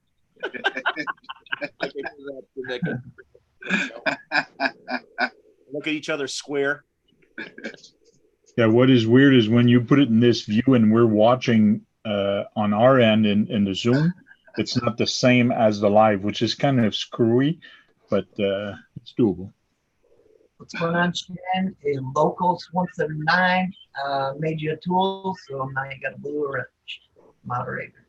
Look at each other square. Yeah, what is weird is when you put it in this view and we're watching on our end in the Zoom, it's not the same as the live, which is kind of screwy, but it's doable. What's going on, Shan? A locals 179 made you a tool, so now you got a blue or a moderator.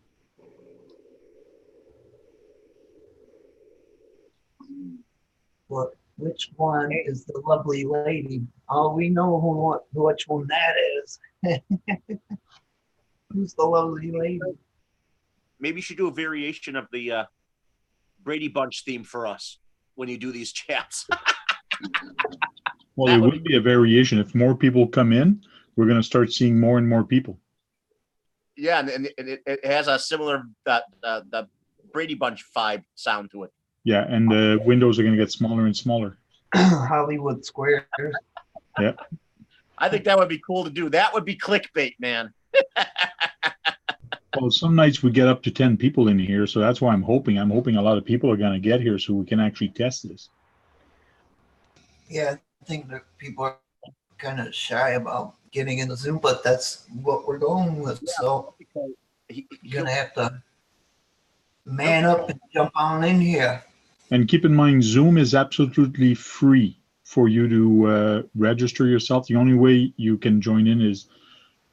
Look, which one is the lovely lady? Oh, we know which one that is. Who's the lovely lady? Maybe you should do a variation of the Brady Bunch theme for us when you do these chats. Well, there would be a variation. If more people come in, we're going to start seeing more and more people. Yeah, and it has a similar the Brady Bunch vibe sound to it. Yeah, and the windows are going to get smaller and smaller. Hollywood Squares. Yeah. I think that would be cool to do. That would be clickbait, man. Well, some nights we get up to 10 people in here, so that's why I'm hoping a lot of people are going to get here so we can actually test this. Yeah, I think that people are kind of shy about getting in the Zoom, but that's what we're going with. Yeah, so you're going to have to man up and jump on in here. And keep in mind, Zoom is absolutely free for you to register yourself. The only way you can join in is,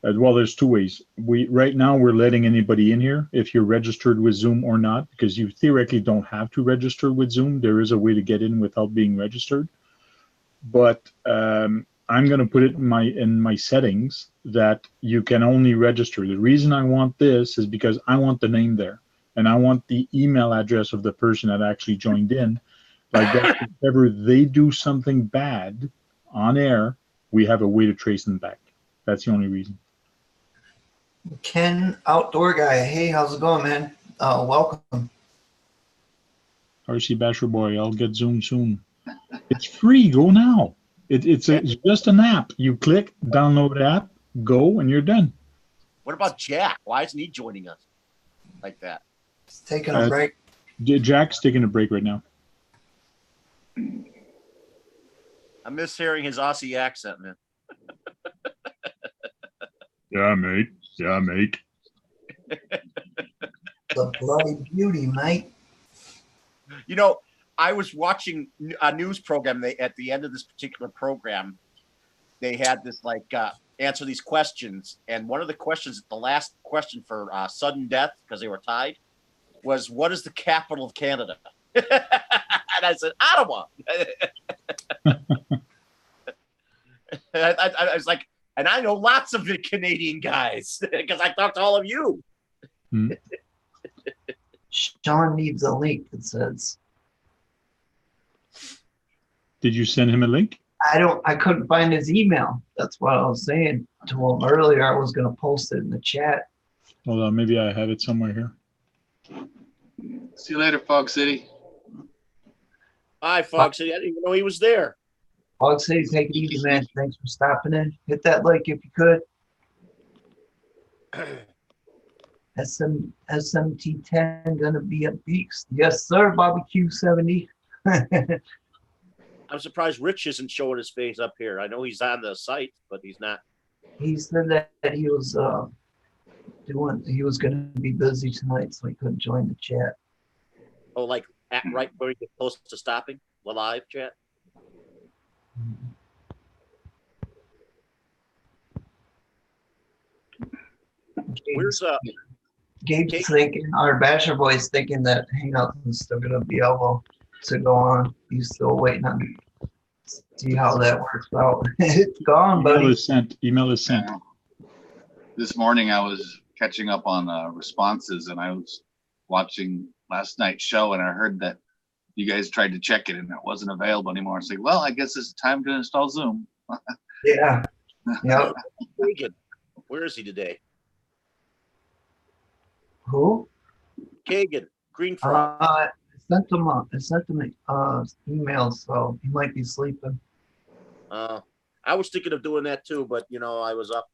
well, there's two ways. Right now we're letting anybody in here if you're registered with Zoom or not, because you theoretically don't have to register with Zoom. There is a way to get in without being registered. But I'm going to put it in my settings that you can only register. The reason I want this is because I want the name there. And I want the email address of the person that actually joined in. Like that, if ever they do something bad on air, we have a way to trace them back. That's the only reason. Ken, outdoor guy. Hey, how's it going, man? Welcome. RC Basher Boy, I'll get Zoom soon. It's free. Go now. It's just an app. You click, download app, go, and you're done. What about Jack? Why isn't he joining us like that? He's taking a break. Jack's taking a break right now. I miss hearing his Aussie accent, man. Yeah, mate. Yeah, mate. The bloody beauty, mate. You know, I was watching a news program. At the end of this particular program, they had this like answer these questions, and one of the questions, the last question for sudden death, because they were tied, was what is the capital of Canada? And I said Ottawa. I was like, and I know lots of the Canadian guys because I talked to all of you. Sean needs a link, it says. Did you send him a link? I couldn't find his email. That's what I was saying to him earlier. I was gonna post it in the chat. Hold on, maybe I have it somewhere here. See you later, Fog City. Hi, Fox. I didn't even know he was there. I'll say take it easy, man. Thanks for stopping in. Hit that like if you could. SMT10 gonna be a beast. Yes, sir. Barbecue 70. I'm surprised Rich isn't showing his face up here. I know he's on the site, but he's not. He said that he was he was gonna be busy tonight, so he couldn't join the chat. Oh, like at right where he gets close to stopping the live chat. Where's Gabe's Kate? thinking, our Basher boy's thinking that Hangout is still gonna be able to go on. He's still waiting on see how that works out. It's gone, Email buddy. is sent. Email is sent. This morning I was catching up on responses, and I was watching last night's show, and I heard that you guys tried to check it and it wasn't available anymore. It's like, well, I guess it's time to install Zoom. Yeah. Yep. Where is he today? Who? Kagan, Green Frog. I sent him email, so he might be sleeping. I was thinking of doing that too, but you know, I was up.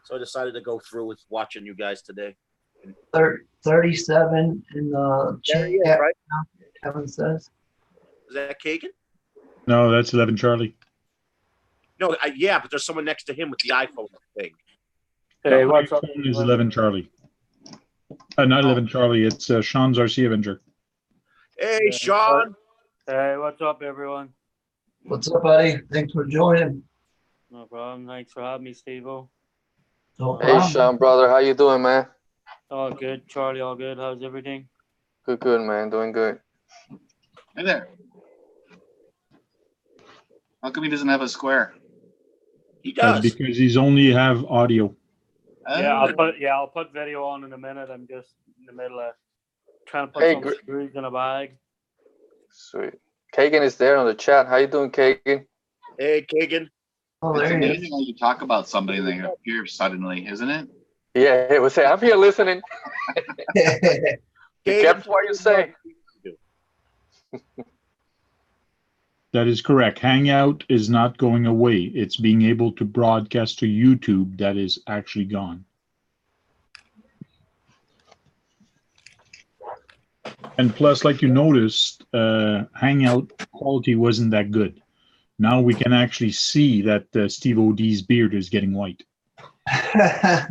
So I decided to go through with watching you guys today. 37 in the chat, Right? Kevin says. Is that Kagan? No, that's 11 Charlie. No, yeah, but there's someone next to him with the iPhone thing. Hey, The what's up? iPhone is 11 Charlie. Not 11 Charlie. It's Sean's RC Avenger. Hey, Yeah, Sean. Hey, what's up, everyone? What's up, buddy? Thanks for joining. No problem. Thanks for having me, Steve-O. No Hey, problem. Sean, brother, how you doing, man? All good. Charlie, all good. How's everything? Good, good, man. Doing good. Hey there. How come he doesn't have a square? He That's does. because he's only have audio. I'll put video on in a minute. I'm just in the middle of trying to put Hey, some screws in a bag. Sweet. Kagan is there on the chat. How you doing, Kagan? Hey, Kagan. Oh, It's there he is. amazing when you talk about somebody and they appear suddenly, isn't it? Yeah, hey, what's that? I'm here listening. Be careful what you say. That is correct. Hangout is not going away. It's being able to broadcast to YouTube that is actually gone. And plus, like you noticed, Hangout quality wasn't that good. Now we can actually see that STEVO D's beard is getting white.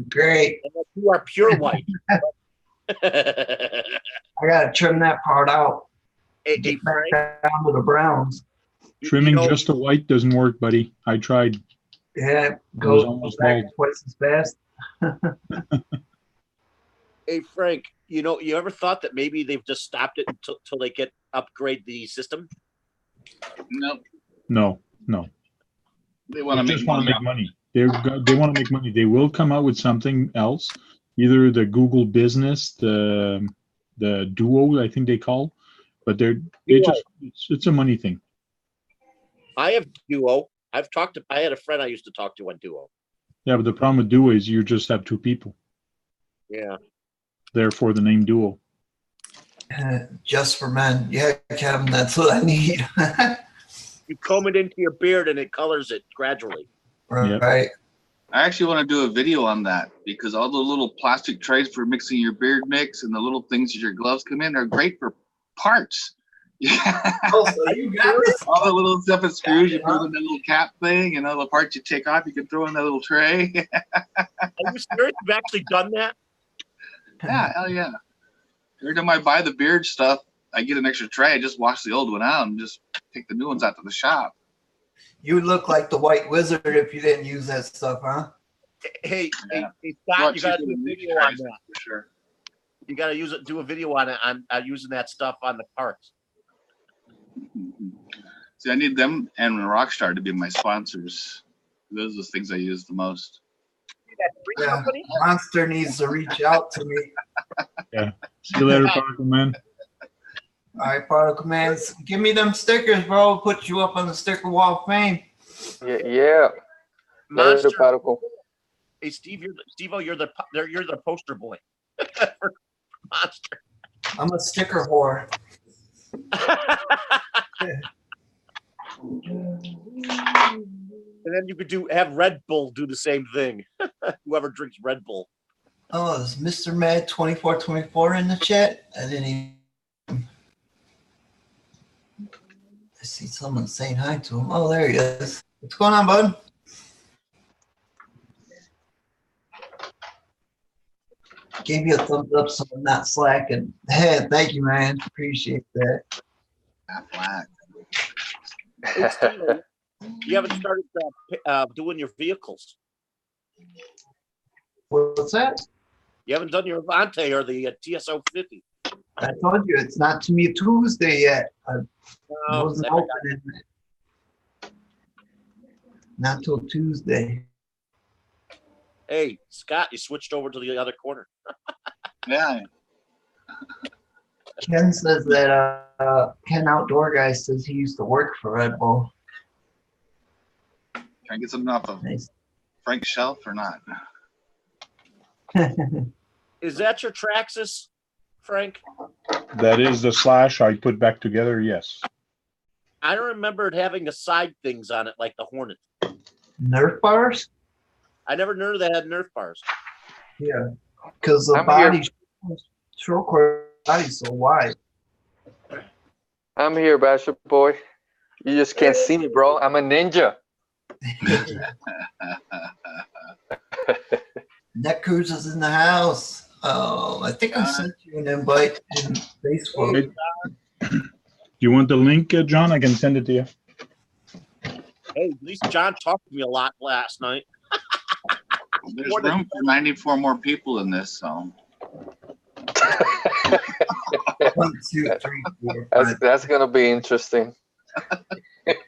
Great. You are pure white. I gotta trim that part out. Hey, Get Frank, back down to the browns. Trimming you know, just to white doesn't work, buddy. I tried. Yeah, was goes almost back bald. twice as fast. Hey, Frank, you know, you ever thought that maybe they've just stopped it until they upgrade the system? Nope. No. They want to They make just want to money. make money. They want to make money. They will come out with something else, either the Google Business, the Duo, I think they call, but it's a money thing. I have Duo. I had a friend I used to talk to on Duo. Yeah, but the problem with Duo is you just have two people. Yeah. Therefore, the name Duo. Just for men. Yeah, Kevin, that's what I need. You comb it into your beard and it colors it gradually. Right. I actually want to do a video on that because all the little plastic trays for mixing your beard mix and the little things that your gloves come in are great for parts. Yeah. Oh, so you got this. All the little stuff and screws you put in the little cap thing, and all the parts you take off, you can throw in that little tray. Are you serious? You've actually done that? Yeah, hell yeah. Every time I buy the beard stuff, I get an extra tray. I just wash the old one out and just take the new ones out to the shop. You would look like the White Wizard if you didn't use that stuff, huh? Hey, Yeah. hey, Scott, Lot you got to cheaper do a than video these on guys, that. for sure. You got to do a video on it on using that stuff on the parts. See, I need them and Rockstar to be my sponsors. Those are the things I use the most. that free company? Monster needs to reach out to me. See you later, Particle Man. All right, Particle Man, give me them stickers, bro. Put you up on the sticker wall of fame. Yeah. Monster. Later, Particle. Hey, Steve, you're the poster boy for Monster. I'm a sticker whore. And then you could have Red Bull do the same thing. Whoever drinks Red Bull. Oh, is Mr. Mad 2424 in the chat? I didn't even. I see someone saying hi to him. Oh, there he is. What's going on, bud? Gave you a thumbs up, so I'm not slacking. Hey, thank you, man. Appreciate that. Hey, Steve, you haven't started doing your vehicles. What's that? You haven't done your Avante or the TSO 50. I told you it's not to me Tuesday yet. I wasn't opening it. Not till Tuesday. Hey, Scott, you switched over to the other corner. Yeah. Ken says that Ken Outdoor Guy says he used to work for Red Bull. Can I get something off of Nice. Frank's shelf or not? Is that your Traxxas, Frank? That is the slash I put back together, yes. I don't remember it having the side things on it like the Hornet. Nerf bars? I never knew they had Nerf bars. Yeah, because the stroke body's so wide. I'm here, Basher Boy. You just can't see me, bro. I'm a ninja. Net Cruiser's in the house. Oh, I think I sent you an invite in Facebook. You want the link, John? I can send it to you. Hey, at least John talked to me a lot last night. There's room for 94 more people in this, so. 1, 2, 3, 4, 5. That's gonna be interesting.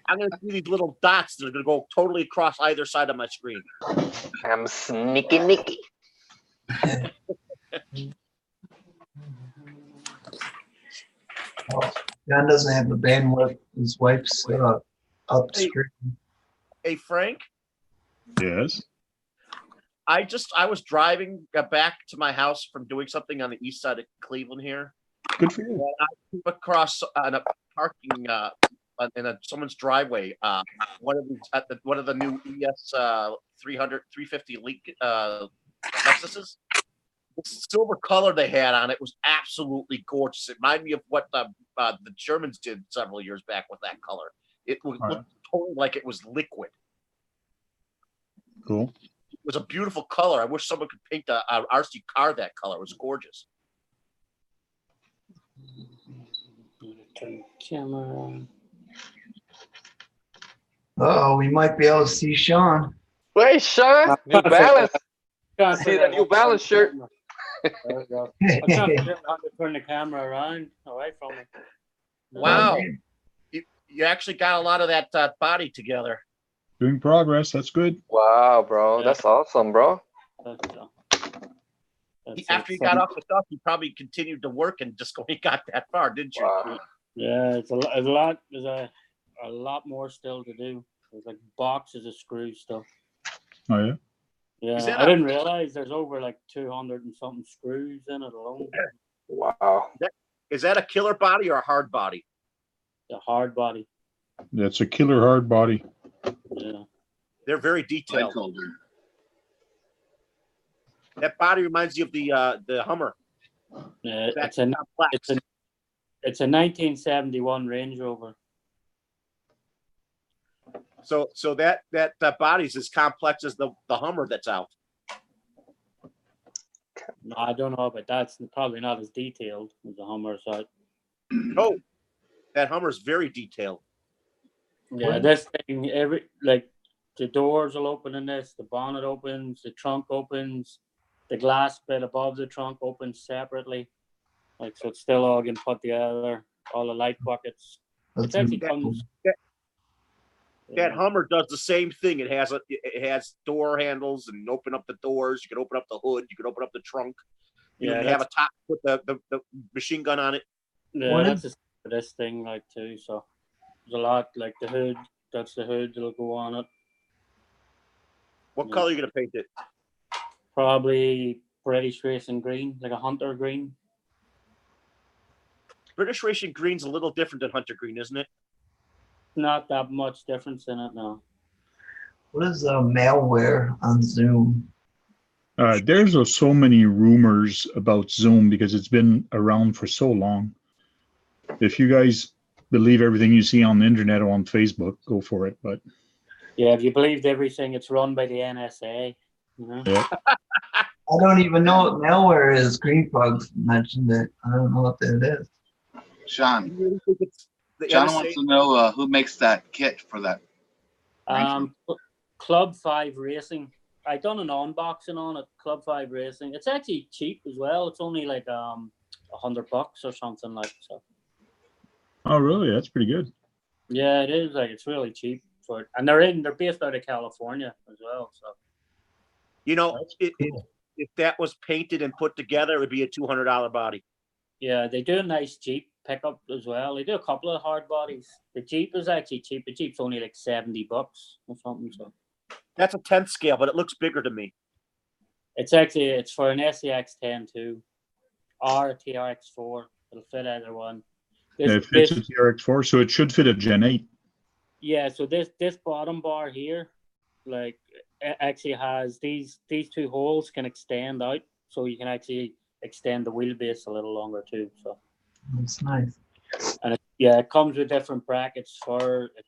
I'm going to see these little dots that are going to go totally across either side of my screen. I'm sneaky Nicky. Oh, John doesn't have the bandwidth. His wife's upstream. Hey, Frank? Yes. I was driving back to my house from doing something on the east side of Cleveland here. Good for you. And I came across on a parking in someone's driveway. One of the new ES 350 Lexuses. The silver color they had on it was absolutely gorgeous. It reminded me of what the Germans did several years back with that color. It looked totally like it was liquid. Cool. It was a beautiful color. I wish someone could paint a RC car that color. It was gorgeous. Turn the camera on. Oh, we might be able to see Sean. Wait, Sean, New Balance. See that New Balance shirt? There we go. I'm trying to figure out how to turn the camera around away from it. Wow. You actually got a lot of that body together. Doing progress. That's good. Wow, bro. Yeah. That's awesome, bro. After you got off the stuff, you probably continued to work and just got that far, didn't you? Wow. Yeah, it's a lot. There's a lot more still to do. There's like boxes of screws still. Oh, yeah? Yeah, I didn't realize there's over like 200 and something screws in it alone. Wow. Is that a killer body or a hard body? The hard body. That's a killer hard body. Yeah. They're very detailed. That body reminds you of the Hummer. Yeah, it's a 1971 Range Rover. So that body's as complex as the Hummer that's out. No, I don't know, but that's probably not as detailed as the Hummer side. Oh, that Hummer's very detailed. Yeah, this thing, the doors will open in this, the bonnet opens, the trunk opens, the glass bit above the trunk opens separately. So it's still all getting put together, all the light buckets. It actually comes. That Hummer does the same thing. It has door handles and open up the doors. You can open up the hood. You can open up the trunk. You can have a top with the machine gun on it. Yeah, that's for this thing like too. So there's a lot like the hood. That's the hood that'll go on it. What color are you gonna paint it? Probably British racing green, like a hunter green. British racing green's a little different than hunter green, isn't it? Not that much difference in it, no. What is malware on Zoom? There's so many rumors about Zoom because it's been around for so long. If you guys believe everything you see on the internet or on Facebook, go for it. But yeah, if you believed everything, it's run by the NSA. You know? Yeah. I don't even know what malware is. Green Frogs mentioned it. I don't know what that is. Sean The John NSA wants to know who makes that kit for that. Club 5 Racing. I done an unboxing on it. Club 5 Racing. It's actually cheap as well. It's only like $100 or something like so. Oh, really? That's pretty good. Yeah, it is. Like it's really cheap for it, and they're based out of California as well. So You know, Cool. if that was painted and put together, it would be a $200 body. yeah, they do a nice Jeep pickup as well. They do a couple of hard bodies. The Jeep is actually cheap. The Jeep's only like $70 or something. So That's a 10th scale, but it looks bigger to me. it's for an SEX 10 too, or a TRX4. It'll fit either one. It fits a TRX4, so it should fit a Gen 8. Yeah, so this bottom bar here, like it actually has these two holes can extend out, so you can actually extend the wheelbase a little longer too. So That's nice. and it comes with different brackets for the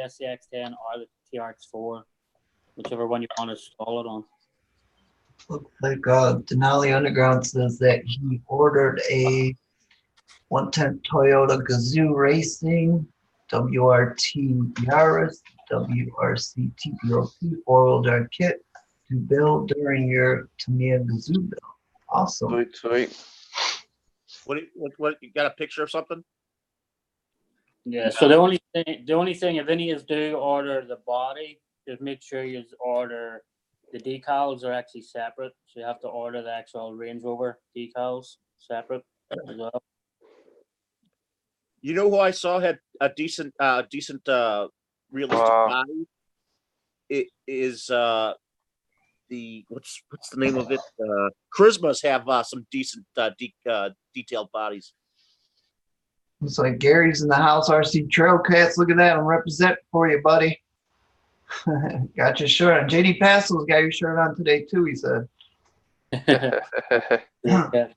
SCX10 or the TRX4, whichever one you want to install it on. Looks like Denali Underground says that he ordered a 110 Toyota Gazoo Racing, WRT Yaris, WRC TPOP four-wheel drive kit to build during your Tamiya Gazoo build. Awesome. Sweet. What you got a picture of something? Yeah. So the only thing if any is do order the body, just make sure you order the decals are actually separate. So you have to order the actual Range Rover decals separate as well. You know who I saw had a decent realistic body? It is the what's the name of it? Charismas have some decent detailed bodies. Looks like Gary's in the house. RC Trail Cats. Look at that. I'm representing for you, buddy. Got your shirt on. JD Pastel's got your shirt on today too, he said. Yeah.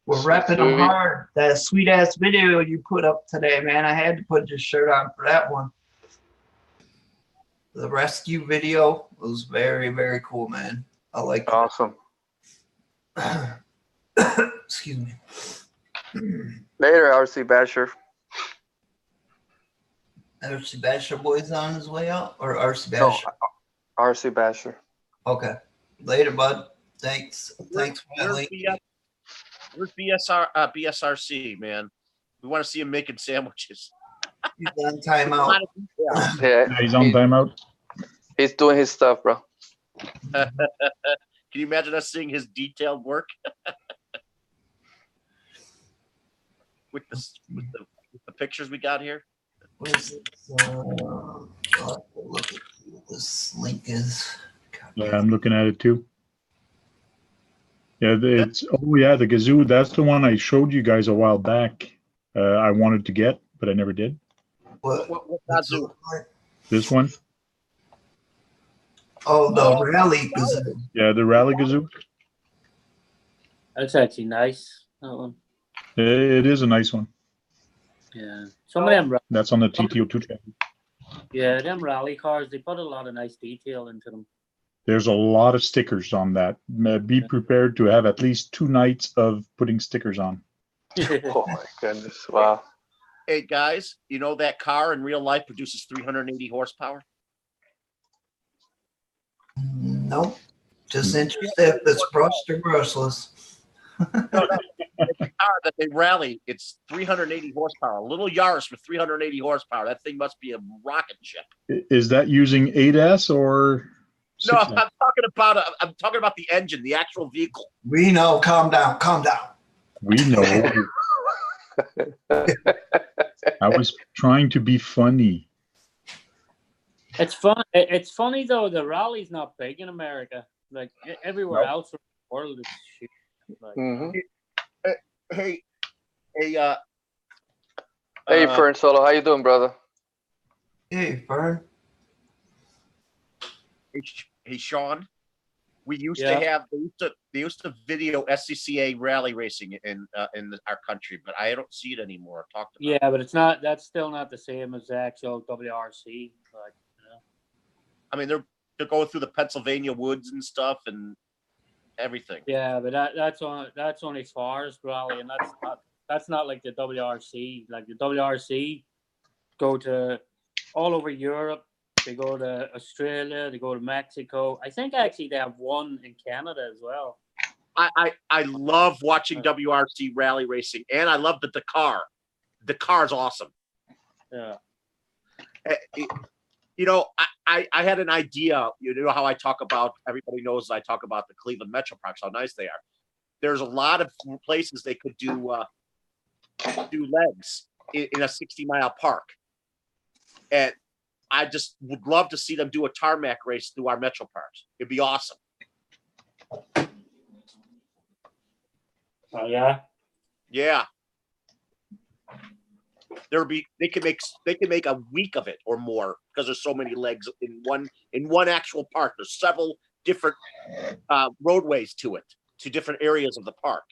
We're repping them hard. That sweet ass video you put up today, man. I had to put your shirt on for that one. The rescue video was very, very cool, man. I like it. Awesome. Excuse me. Later, RC Basher. RC Basher boy's on his way out? Or RC No, Basher? RC Basher. Okay. Later, bud. Thanks. Thanks for that link. Where's BSRC, man? We want to see him making sandwiches. He's on timeout. Yeah, He's on timeout. he's doing his stuff, bro. Can you imagine us seeing his detailed work? with the pictures we got here? Where's it? I'll have to look at what this link is. Yeah, I'm looking at it too. Yeah, the Gazoo. That's the one I showed you guys a while back. I wanted to get, but I never did. What Gazoo? This one. Oh, the rally Gazoo. Yeah, the Rally Gazoo. That's actually nice. That one. It is a nice one. Yeah. Some of them. That's on the TTO2 channel. Yeah, them rally cars. They put a lot of nice detail into them. There's a lot of stickers on that. Be prepared to have at least 2 nights of putting stickers on. Oh my goodness! Wow. Hey guys, you know that car in real life produces 380 horsepower? Nope. Just interested if it's brushed or brushless. car that they rally, it's 380 horsepower. A little Yaris with 380 horsepower. That thing must be a rocket ship. Is that using 8S or? No, 6S? I'm talking about the engine, the actual vehicle. We know. Calm down. Calm down. We know. I was trying to be funny. It's fun. It's funny though. The rally's not big in America. Like everywhere Nope. else in the world, it's shit. Like, Hey, Hey, Fern Solo, how you doing, brother? Hey, Fern. hey, Sean. We used Yeah. to have they used to video SCCA rally racing in our country, but I don't see it anymore. Talk to yeah, but it's not. That's still not the same as the actual WRC. Like, I mean, they're going through the Pennsylvania woods and stuff and everything. yeah, but that's only Forest Rally, and that's not like the WRC. Like the WRC go to all over Europe. They go to Australia. They go to Mexico. I think actually they have one in Canada as well. I love watching WRC rally racing, and I love the Dakar. Dakar's awesome. Yeah. You know, I had an idea. You know how I talk about, everybody knows I talk about the Cleveland Metro Parks, how nice they are. There's a lot of places they could do legs in a 60-mile park. And I just would love to see them do a tarmac race through our Metro Parks. It'd be awesome. Oh yeah. Yeah. They could make a week of it or more because there's so many legs in one actual park. There's several different roadways to different areas of the park.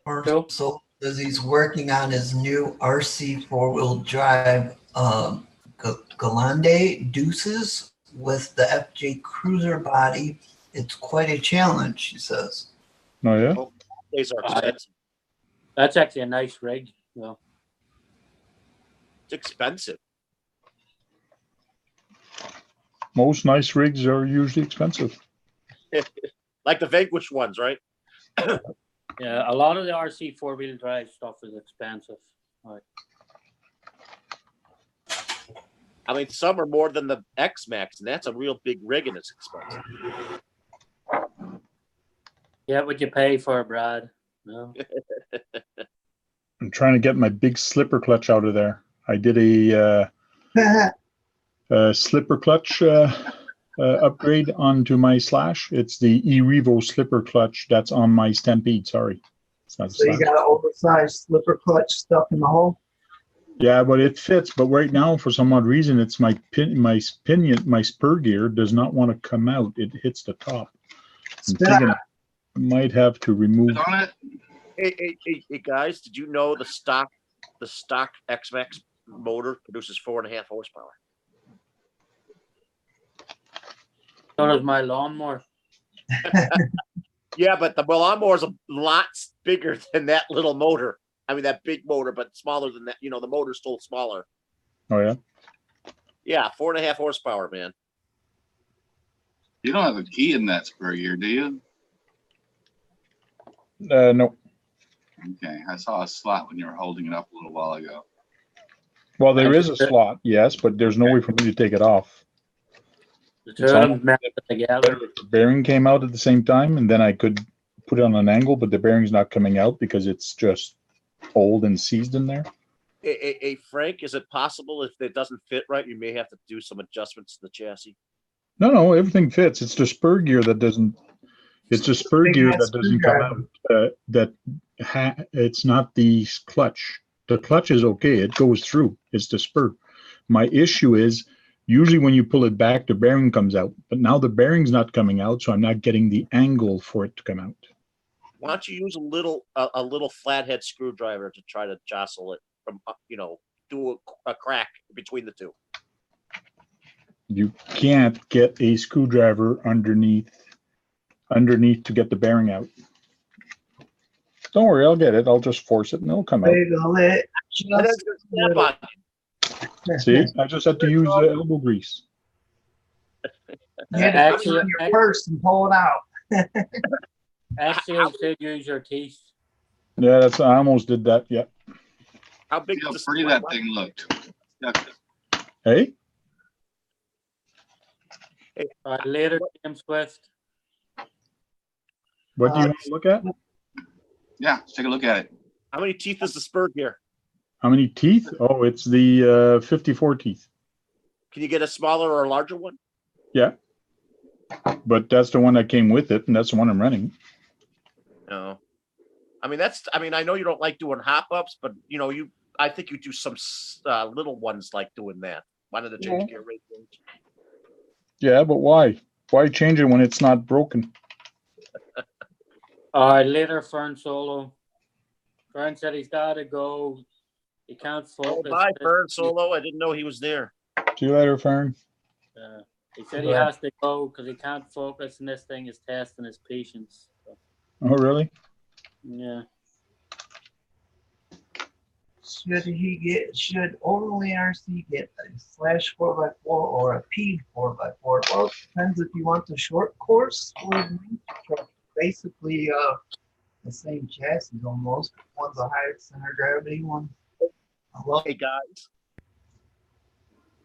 Fern Solo says he's working on his new RC 4-wheel drive Galande Deuces with the FJ Cruiser body. It's quite a challenge, he says. Oh yeah. These are expensive. That's actually a nice rig. Yeah. It's expensive. Most nice rigs are usually expensive. Like the Vanquish ones, right? Yeah, a lot of the RC 4-wheel drive stuff is expensive. Like, I mean, some are more than the X-Max, and that's a real big rig, and it's expensive. yeah, what you pay for, Brad. No. I'm trying to get my big slipper clutch out of there. I did a slipper clutch upgrade onto my Slash. It's the E-Revo slipper clutch that's on my Stampede. Sorry. It's not So you got an oversized slipper clutch stuck in the hole? Yeah, but it fits. But right now, for some odd reason, it's my spur gear does not want to come out. It hits the top. I'm thinking I might have to remove. On it. Hey, guys, did you know the stock X-Max motor produces 4.5 horsepower? So does my lawnmower. Yeah, but the lawnmower is a lot bigger than that little motor. I mean, that big motor, but smaller than that. You know, the motor's still smaller. Oh yeah. Yeah, 4.5 horsepower, man. You don't have a key in that spur gear, do you? No. Okay, I saw a slot when you were holding it up a little while ago. Well, there is a slot, yes, but there's no way for me to take it off. The two of them melted together. The bearing came out at the same time, and then I could put it on an angle, but the bearing's not coming out because it's just old and seized in there. Hey, Frank, is it possible if it doesn't fit right, you may have to do some adjustments to the chassis? No, everything fits. It's the spur gear that doesn't. It's the spur gear that doesn't come out. It's not the clutch. The clutch is okay. It goes through. It's the spur. My issue is usually when you pull it back, the bearing comes out. But now the bearing's not coming out, so I'm not getting the angle for it to come out. Why don't you use a little flathead screwdriver to try to jostle it from, do a crack between the two? You can't get a screwdriver underneath to get the bearing out. Don't worry, I'll get it. I'll just force it and it'll come out. Wiggle it. And it's gonna snap on. See, I just have to use elbow grease. You had to put it on your purse and pull it out. Axial said use your teeth. Yeah, that's I almost did that. Yeah. How big? See how does pretty the that display thing looked. Yeah. Hey. Later, James Swift. What do you want to look at? Yeah, let's take a look at it. How many teeth is the Spur here? How many teeth? Oh, it's the 54 teeth. Can you get a smaller or a larger one? Yeah. But that's the one that came with it, and that's the one I'm running. No. I mean, I know you don't like doing hop-ups, but, you know, I think you do some little ones like doing that. Why did the change gear ratios? Yeah, but why? Why change it when it's not broken? Later, Fern Solo. Fern said he's got to go. He can't focus. Oh, bye, Fern Solo. I didn't know he was there. See you later, Fern. He said he has to go because he can't focus, and this thing is testing his patience. So. Oh, really? Yeah. Should only RC get a slash 4x4 or a P 4x4? Well, it depends if you want the short course or basically the same chassis almost. One's a higher center of gravity, one. Hey guys,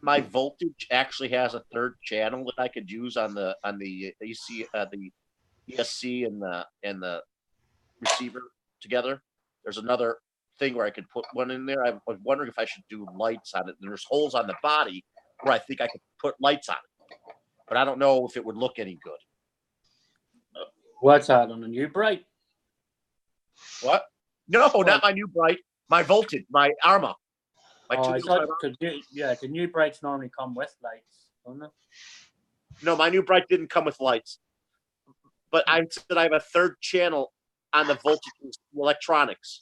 my voltage actually has a third channel that I could use on the ESC and the receiver together. There's another thing where I could put one in there. I was wondering if I should do lights on it. There's holes on the body where I think I could put lights on it, but I don't know if it would look any good. What's that on the new Bright? What? No, not my new Bright. My voltage, my Arma. The new Brights normally come with lights, don't they? No, my new Bright didn't come with lights. But I said I have a third channel on the voltage electronics.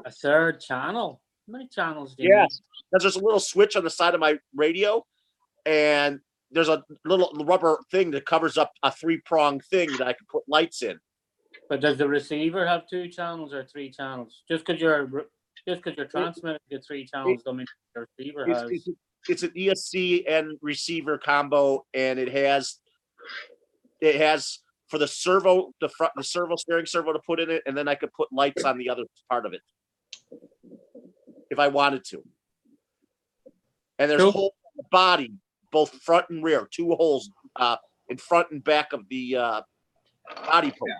A third channel? How many channels do you need? Because there's a little switch on the side of my radio, and there's a little rubber thing that covers up a 3-prong thing that I can put lights in. But does the receiver have 2 channels or 3 channels? Just because your transmitter gets 3 channels, don't mean the receiver has. It's an ESC and receiver combo, and it has for the servo, the servo steering servo to put in it, and then I could put lights on the other part of it if I wanted to. And there's holes in the body, both front and rear, 2 holes in front and back of the body post.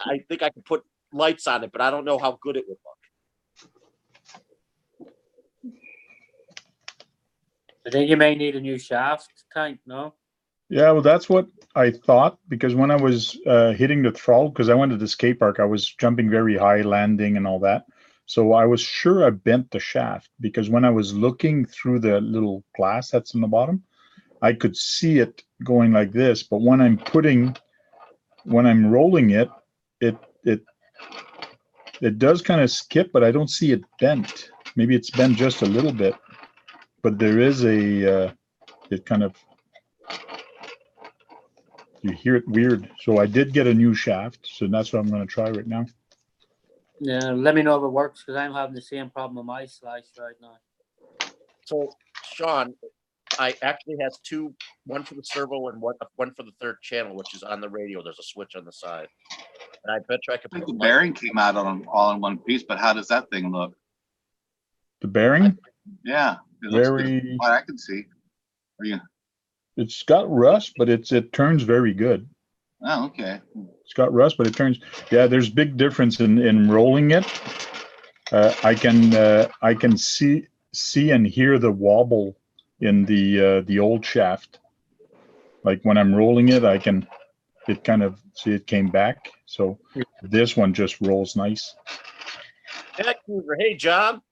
I think I could put lights on it, but I don't know how good it would look. I think you may need a new shaft tank, no? Yeah, well, that's what I thought, because when I was hitting the throttle, because I went to the skate park, I was jumping very high, landing and all that. So I was sure I bent the shaft, because when I was looking through the little glass that's in the bottom, I could see it going like this. But when I'm rolling it, it does kind of skip, but I don't see it bent. Maybe it's bent just a little bit, but there is it kind of, you hear it weird. So I did get a new shaft, so that's what I'm going to try right now. Yeah, let me know if it works, because I'm having the same problem with my slice right now. So, Sean, I actually has 2, one for the servo and one for the third channel, which is on the radio. There's a switch on the side. And I bet you I could put the bearing came out all in one piece, but how does that thing look? The bearing? Yeah, it looks very. What I can see. It's got rust, but it turns very good. Oh, okay. It's got rust, but it turns. Yeah, there's big difference in rolling it. I can see and hear the wobble in the old shaft. Like when I'm rolling it, it kind of see it came back. So this one just rolls nice. Hey, John.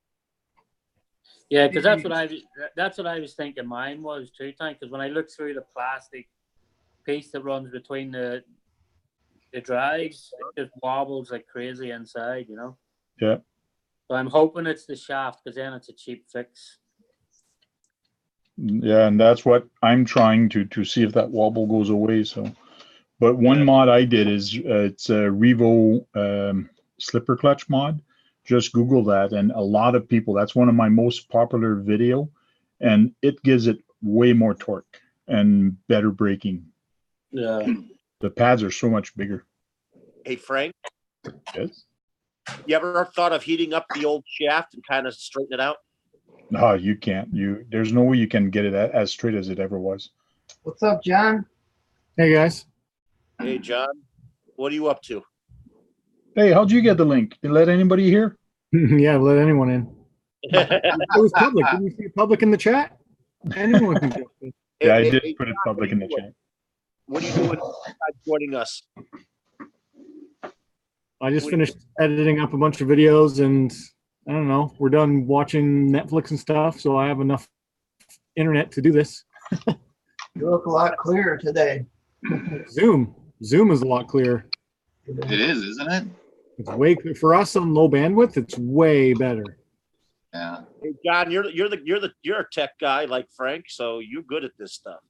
Yeah, because that's what I was thinking. Mine was too, Tank. Because when I look through the plastic piece that runs between the drives, it just wobbles like crazy inside, you know. Yeah. So I'm hoping it's the shaft, because then it's a cheap fix. Yeah, and that's what I'm trying to see if that wobble goes away. So, but one mod I did is it's a Revo slipper clutch mod. Just Google that, and a lot of people, that's one of my most popular video, and it gives it way more torque and better braking. Yeah. The pads are so much bigger. Hey, Frank, Yes. you ever thought of heating up the old shaft and kind of straighten it out? No, you can't. There's no way you can get it as straight as it ever was. What's up, John? Hey guys. Hey, John, what are you up to? Hey, how'd you get the link? Did you let anybody here? Yeah, let anyone in. It was public. Didn't you see it public in the chat? Anyone can go in. Yeah, I Hey, did hey, put it John, public in the chat. What are you doing besides joining us? I just finished editing up a bunch of videos, and I don't know. We're done watching Netflix and stuff, so I have enough internet to do this. You look a lot clearer today. Zoom is a lot clearer. It is, isn't it? It's way for us on low bandwidth. It's way better. Yeah. Hey, John, you're a tech guy like Frank, so you're good at this stuff.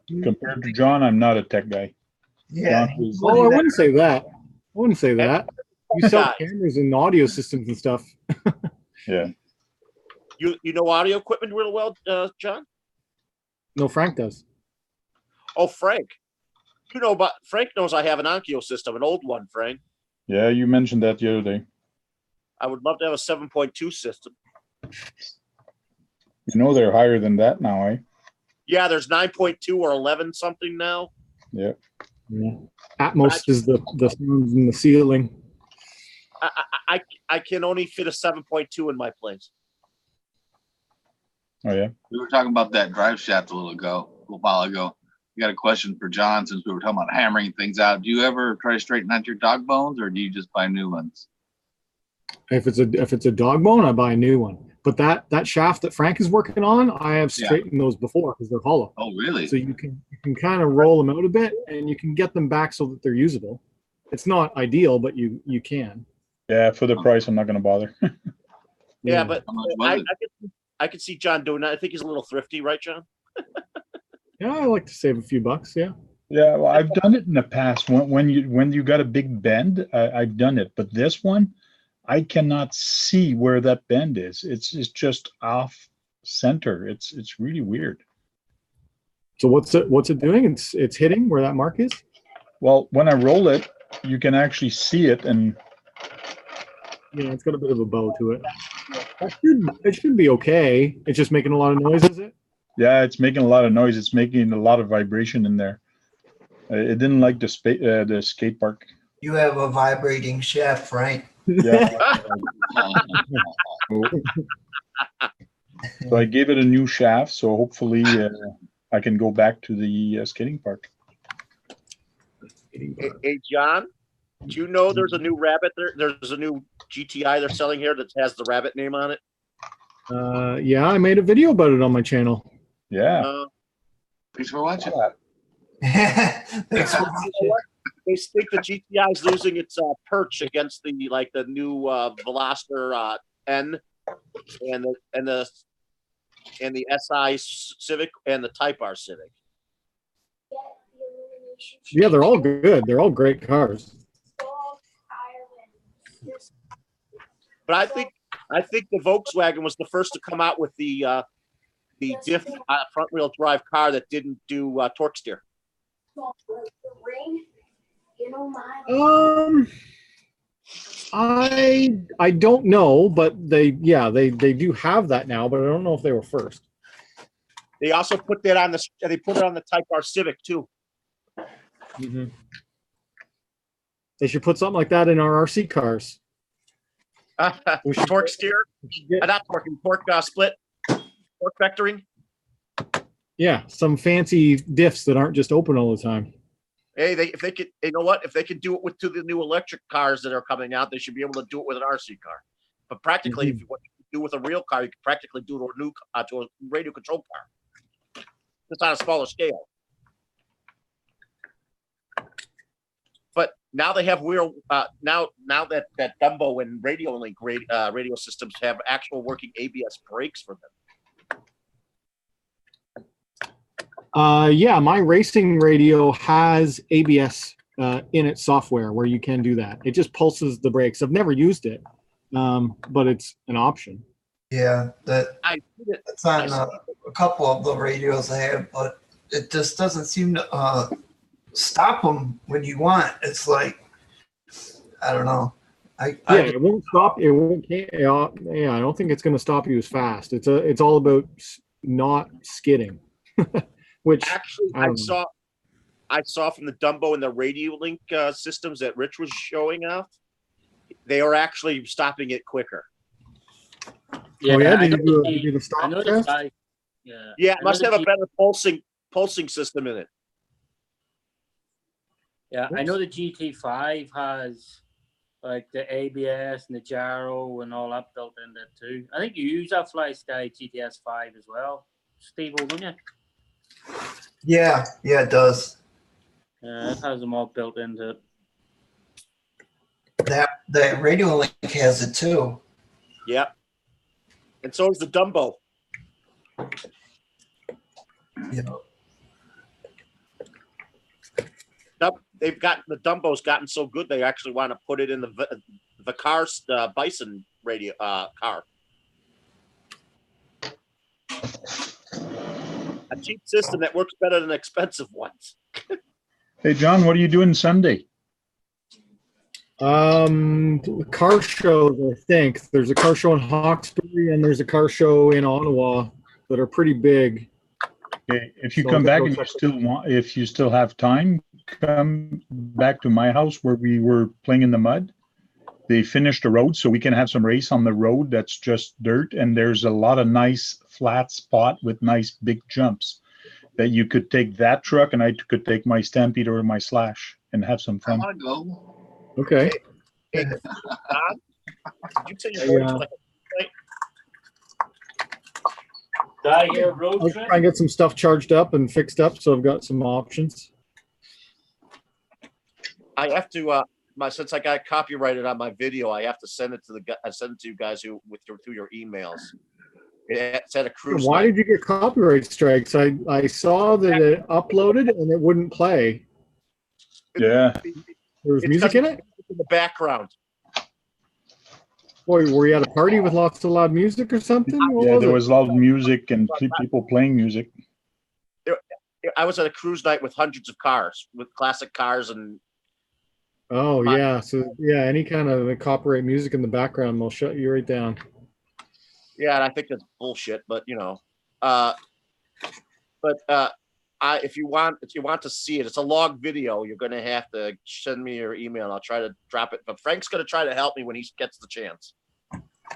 Compared to John, I'm not a tech guy. Yeah. John is- Oh, I wouldn't say that. I wouldn't say that. You sell cameras and audio systems and stuff. Yeah. You know audio equipment real well, John? No, Frank does. Oh, Frank. Frank knows I have an Onkyo system, an old one, Frank. Yeah, you mentioned that the other day. I would love to have a 7.2 system. You know they're higher than that now, eh? Yeah, there's 9.2 or 11 something now. Yeah. Yeah. Atmos is the sounds in the ceiling. I can only fit a 7.2 in my place. Oh yeah. We were talking about that drive shaft a little while ago. You got a question for John since we were talking about hammering things out. Do you ever try to straighten out your dog bones, or do you just buy new ones? If it's a dog bone, I buy a new one. But that shaft that Frank is working on, I have straightened those before because they're hollow. Oh, really? So you can kind of roll them out a bit, and you can get them back so that they're usable. It's not ideal, but you can. Yeah, for the price, I'm not going to bother. Yeah, but How much was it? I could see John doing that. I think he's a little thrifty, right, John? Yeah, I like to save a few bucks. Yeah. Yeah, well, I've done it in the past. When you got a big bend, I've done it. But this one, I cannot see where that bend is. It's just off center. It's really weird. So what's it doing? It's hitting where that mark is. Well, when I roll it, you can actually see it, and Yeah, it's got a bit of a bow to it. It should be okay. It's just making a lot of noise, is it? yeah, it's making a lot of noise. It's making a lot of vibration in there. It didn't like the skate park. You have a vibrating shaft, Frank. Yeah. So I gave it a new shaft, so hopefully I can go back to the skating park. Hey, John, do you know there's a new rabbit there? There's a new GTI they're selling here that has the rabbit name on it. Yeah, I made a video about it on my channel. Yeah. Thanks for watching. Thanks for watching. They think the GTI is losing its perch against the new Veloster N and the SI Civic and the Type R Civic. Yeah, they're all good. They're all great cars. But I think the Volkswagen was the first to come out with the diff front wheel drive car that didn't do torque steer. I don't know, but they do have that now, but I don't know if they were first. They also put that on they put it on the Type R Civic too. Mm-hmm. They should put something like that in our RC cars. Torque steer, not torque split, torque vectoring. Yeah, some fancy diffs that aren't just open all the time. Hey, if they could, you know what? If they could do it to the new electric cars that are coming out, they should be able to do it with an RC car. But practically, if you what you do with a real car, you can practically do it to a radio control car. It's on a smaller scale. But now they have now that Dumbo and Radio Link radio systems have actual working ABS brakes for them. Yeah, my racing radio has ABS in its software where you can do that. It just pulses the brakes. I've never used it, but it's an option. Yeah, that's on I a couple of the radios I have, but it just doesn't seem to stop them when you want. It's like, I don't know. It won't stop. It won't. Yeah, I don't think it's going to stop you as fast. It's all about not skidding. Which Actually, I saw from the Dumbo and the Radio Link systems that Rich was showing off, they are actually stopping it quicker. Yeah, Did you do the stop test? Yeah, it must have a better pulsing system in it. Yeah, I know the GT5 has like the ABS and the gyro and all that built in there too. I think you use that Fly Sky GTS 5 as well, Steve, don't you? Yeah, it does. Yeah, it has them all built into it. That Radio Link has it too. Yeah. And so is the Dumbo. Yeah. They've got the Dumbo's gotten so good they actually want to put it in the car's Bison radio car. A cheap system that works better than expensive ones. Hey, John, what are you doing Sunday? Car shows, I think. There's a car show in Hawkesbury and there's a car show in Ottawa that are pretty big. Okay, if you come back and if you still have time, come back to my house where we were playing in the mud. They finished the road, so we can have some race on the road that's just dirt, and there's a lot of nice flat spot with nice big jumps that you could take that truck and I could take my Stampede or my Slash and have some fun. I want to go. Okay. Hey, Don, did you say you're going to like a road I'll trip? try and get some stuff charged up and fixed up, so I've got some options. I have to since I got copyrighted on my video, I have to send it to you guys through your emails. It's at a cruise. Why did you get copyright strikes? I saw that it uploaded and it wouldn't play. Yeah. There was music in it? In the background. Boy, were you at a party with lots of loud music or something? There was loud music and people playing music. I was at a cruise night with hundreds of cars, with classic cars and. Oh yeah, so yeah, any kind of copyright music in the background will shut you right down. Yeah, and I think that's bullshit, but you know, if you want to see it, it's a log video. You're gonna have to send me your email. And I'll try to drop it, but Frank's gonna try to help me when he gets the chance.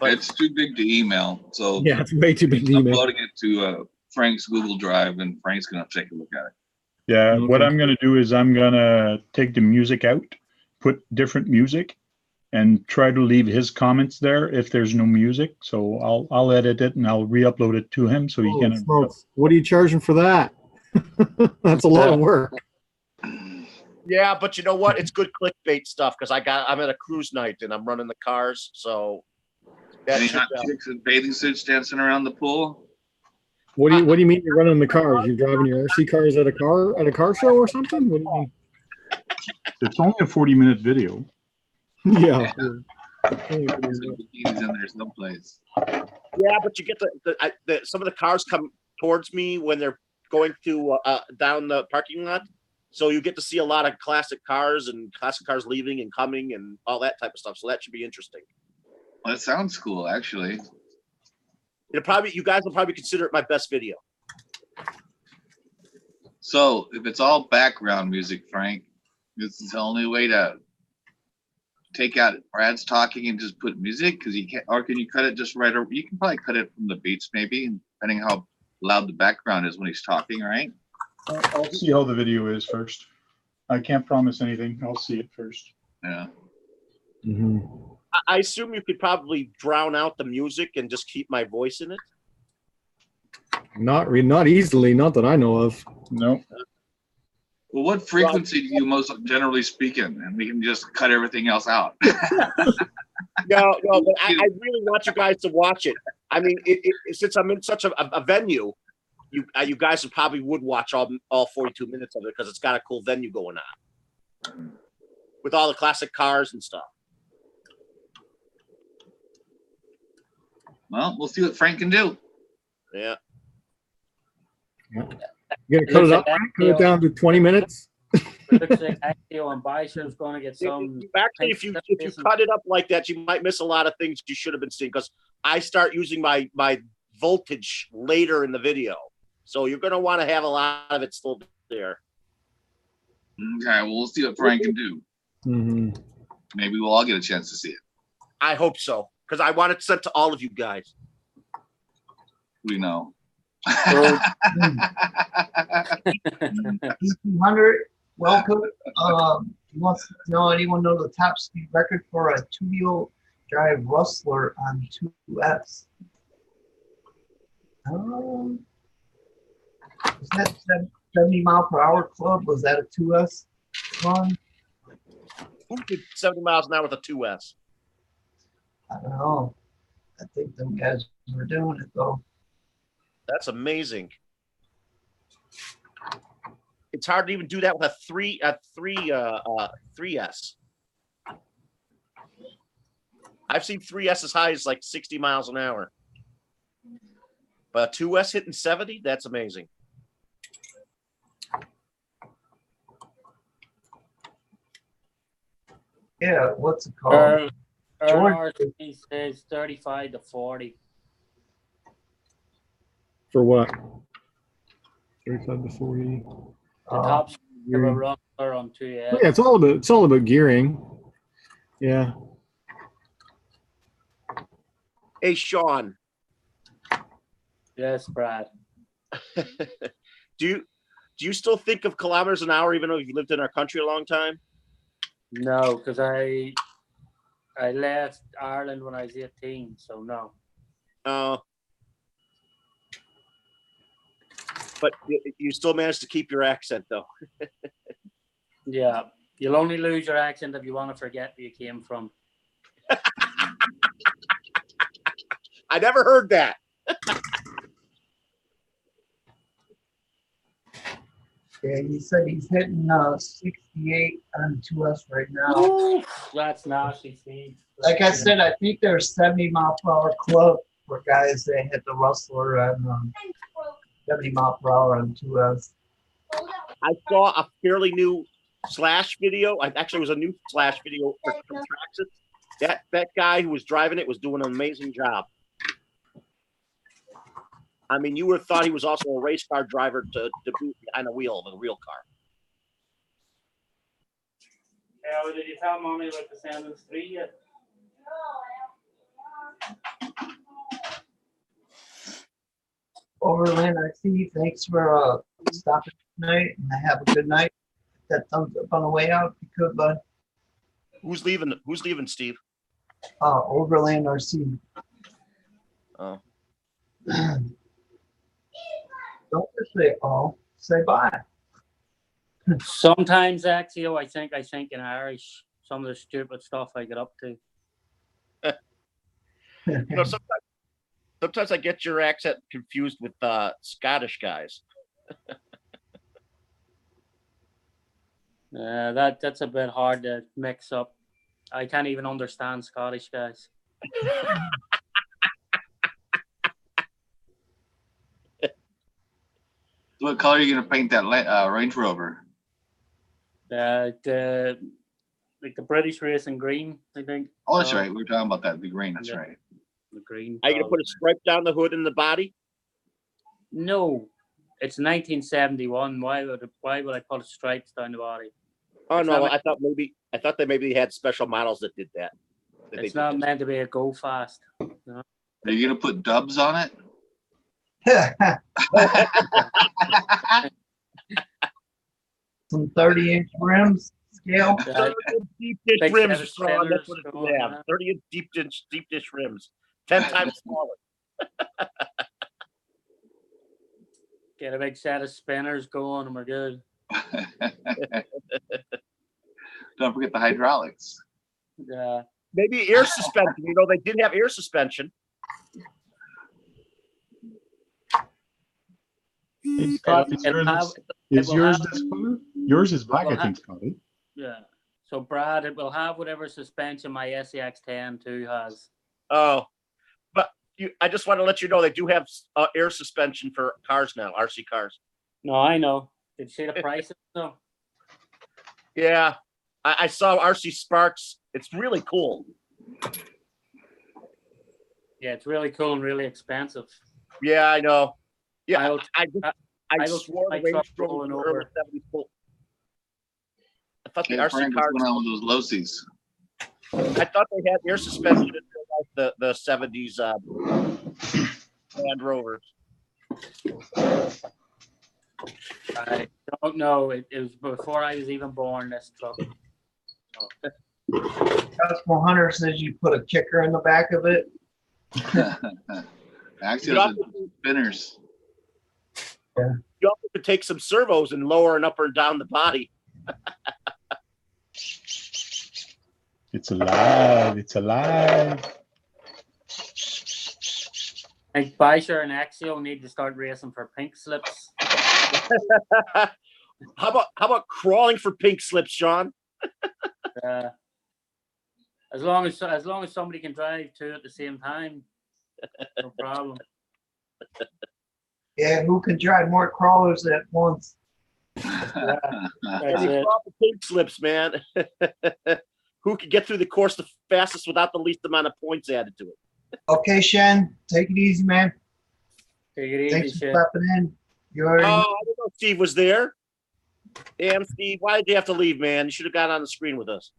But it's too big to email, so yeah, it's way too big to I'm email. uploading it to Frank's Google Drive, and Frank's gonna take a look at it. Yeah, Okay. what I'm gonna do is I'm gonna take the music out, put different music, and try to leave his comments there if there's no music. So I'll edit it and I'll re-upload it to him so he can. Smokes. What are you charging for that? That's a lot of work. yeah, but you know what? It's good clickbait stuff because I'm at a cruise night and I'm running the cars. So Any hot chicks in bathing suits dancing around the pool? What do you mean you're running the cars? You're driving your RC cars at a car show or something? What do you mean? It's only a 40-minute video. Yeah. Some bikinis in there someplace. Yeah, but you get some of the cars come towards me when they're going to down the parking lot, so you get to see a lot of classic cars and classic cars leaving and coming and all that type of stuff. So that should be interesting. Well, that sounds cool, actually. You guys will probably consider it my best video. So if it's all background music, Frank, this is the only way to take out Brad's talking and just put music, because you can't, or can you cut it just right over? You can probably cut it from the beats, maybe, depending how loud the background is when he's talking, right? I'll see how the video is first. I can't promise anything. I'll see it first. Yeah. Mm-hmm. I assume you could probably drown out the music and just keep my voice in it. Not easily, not that I know of. No. Well, what frequency do you most generally speak in? And we can just cut everything else out. No, but I really want you guys to watch it. I mean, since I'm in such a venue, you guys probably would watch all 42 minutes of it because it's got a cool venue going on with all the classic cars and stuff. Well, we'll see what Frank can do. Yeah. You gonna cut it up, cut it down to 20 minutes? looks like Axio and Biceps going to get some. Actually, if you cut it up like that, you might miss a lot of things you should have been seeing, because I start using my voltage later in the video, so you're going to want to have a lot of it still there. Okay, well, we'll see what Frank can do. Mhm. Maybe we'll all get a chance to see it. I hope so, because I want it sent to all of you guys. We know. So, 1800, welcome. He wants to know, anyone know the top speed record for a two-wheel drive Rustler on 2S? Was that 70 mile per hour club? Was that a 2S run? Who did 70 miles an hour with a 2S? I don't know. I think them guys were doing it though. That's amazing. It's hard to even do that with a 3S. I've seen 3S as high as like 60 miles an hour. But a 2S hitting 70, that's amazing. Yeah, what's it called? George says 35 to 40. For what? 35 to 40. The top speed of a Rustler on 2S. Yeah, it's all about gearing. Yeah. Hey, Sean. Yes, Brad. Do you still think of kilometers an hour, even though you've lived in our country a long time? No, because I left Ireland when I was 18, so no. But you still managed to keep your accent, though. Yeah, you'll only lose your accent if you want to forget where you came from. I never heard that. Yeah, he said he's hitting 68 on 2S right now. Ooh, that's nasty, Steve. Like I said, I think there's 70 mile per hour club for guys that hit the Rustler on 70 mile per hour on 2S. I saw a fairly new Slash video. Actually, it was a new Slash video from Traxxas. That guy who was driving it was doing an amazing job. I mean, you would have thought he was also a race car driver to boot behind the wheel of a real car. Yeah, well, did you tell Mommy about the Sandals 3 yet? Overland RC, thanks for stopping tonight, and have a good night. That thumbs up on the way out, if you could, bud. Who's leaving, Steve? Overland RC. Oh. Don't just say oh, say bye. Sometimes, Axio, I think in Irish, some of the stupid stuff I get up to. You know, sometimes I get your accent confused with Scottish guys. That's a bit hard to mix up. I can't even understand Scottish guys. What color are you gonna paint that Range Rover? Like the British racing green, I think. Oh, that's right. We were talking about that. The green. That's right. The green. Are you gonna put a stripe down the hood and the body? No, it's 1971. Why would I put stripes down the body? Oh It's no, not- I thought they maybe had special models that did that. It's not meant to be a go fast. Are you gonna put dubs on it? Some 30-inch rims scale. Deep dish Big rims, set of Sean, that's what spinners it going, have. yeah. 30-inch deep dish rims, 10 times smaller. Get a big set of spinners going, and we're good. Don't forget the hydraulics. Maybe air suspension. You know, they did have air suspension. Hey, Scott, is yours this color? Yours is black, I think, Scotty. Yeah. So, Brad, it will have whatever suspension my SEX10 2 has. Oh, but I just want to let you know they do have air suspension for cars now, RC cars. No, I know. Did you see the prices? No. Yeah, I saw RC Sparks. It's really cool. Yeah, it's really cool and really expensive. Yeah, I know. Yeah, I'll- I I swore my the Range truck Rover rolling were early over. 70s cool. I thought the Hey, RC Frank, what's cars. going on with those Losies? I thought they had air suspension in like the 70s Land Rovers. I don't know. It was before I was even born. This truck. Cosmo Hunter says you put a kicker in the back of it. Actually, those are spinners. You also could take some servos and lower and up or down the body. It's alive. It's alive. I think Beischer and Axio need to start racing for pink slips. How about crawling for pink slips, Sean? As long as somebody can drive two at the same time, no problem. Yeah, who can drive more crawlers at once? That's And you it. crawl for pink slips, man. Who can get through the course the fastest without the least amount of points added to it? Okay, Shen, take it easy, man. Take it easy, Thanks for shit. stepping in. You Oh, already I didn't know Steve was there. Damn, Steve, why did you have to leave, man? You should have got on the screen with us.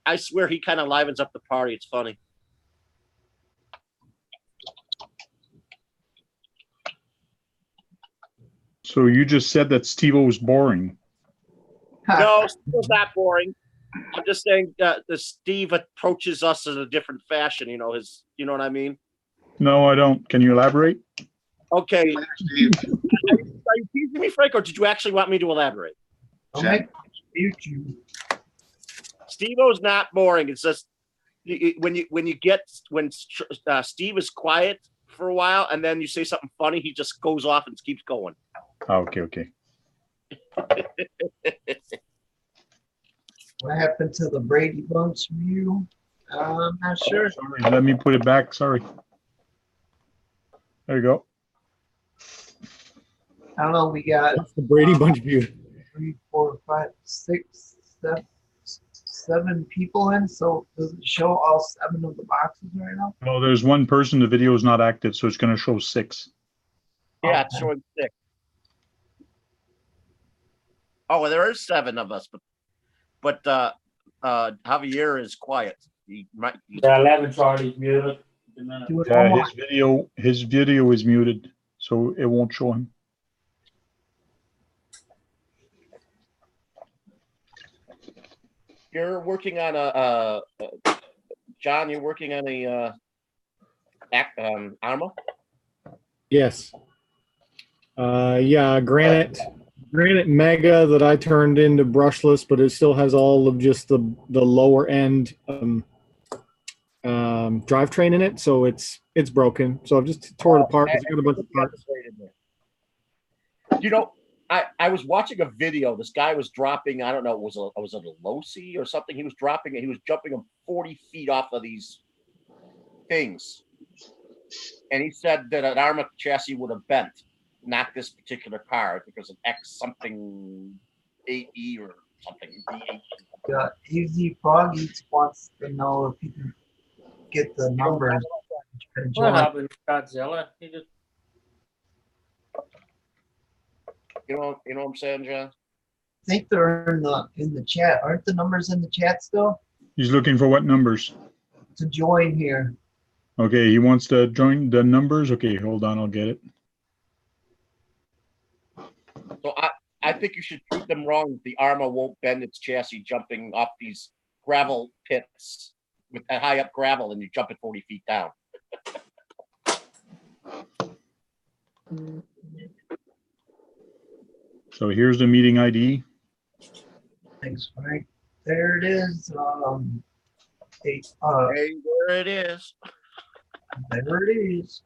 I swear he kind of livens up the party. It's funny. So you just said that Steve-O was boring. No, Steve's not boring. I'm just saying the Steve approaches us in a different fashion. You know what I mean? No, I don't. Can you elaborate? Okay. Steve. Are you teasing me, Frank, or did you actually want me to elaborate? Don't make me mute you. Steve-O's not boring. It's just when Steve is quiet for a while and then you say something funny, he just goes off and keeps going. Oh, okay. What happened to the Brady Bunch view? I'm not sure. Sorry, let me put it back. Sorry. There you go. I don't know. We got That's the Brady Bunch view. 3, 4, 5, 6, 7 people in. So does it show all 7 of the boxes right now? No, there's one person. The video is not active, so it's going to show 6. Yeah, it's showing 6. Oh, well, there is 7 of us, but Javier is quiet. He might. Yeah, 11 Charlie's muted. Do it one more. His video is muted, so it won't show him. You're working on John. You're working on a Arma. Yes. Yeah, Granite Mega that I turned into brushless, but it still has all of just the lower end drivetrain in it, so it's broken. So I've just tore it apart because I got a bunch of parts. You know, I was watching a video. This guy was dropping. I don't know. Was it a Losi or something? He was dropping it. He was jumping them 40 feet off of these things, and he said that an Arma chassis would have bent. Not this particular car because of X something 8E or something. Easy Froggy wants to know if you can get the numbers. What happened to Godzilla? He just You know what I'm saying, John? I think they're in the chat. Aren't the numbers in the chat still? He's looking for what numbers? To join here. Okay, he wants to join the numbers. Okay, hold on, I'll get it. So I think you should prove them wrong. The Arma won't bend its chassis jumping off these gravel pits with that high up gravel, and you jump it 40 feet down. So here's the meeting ID. Thanks, Frank. There it is. Hey, there it is. There it is.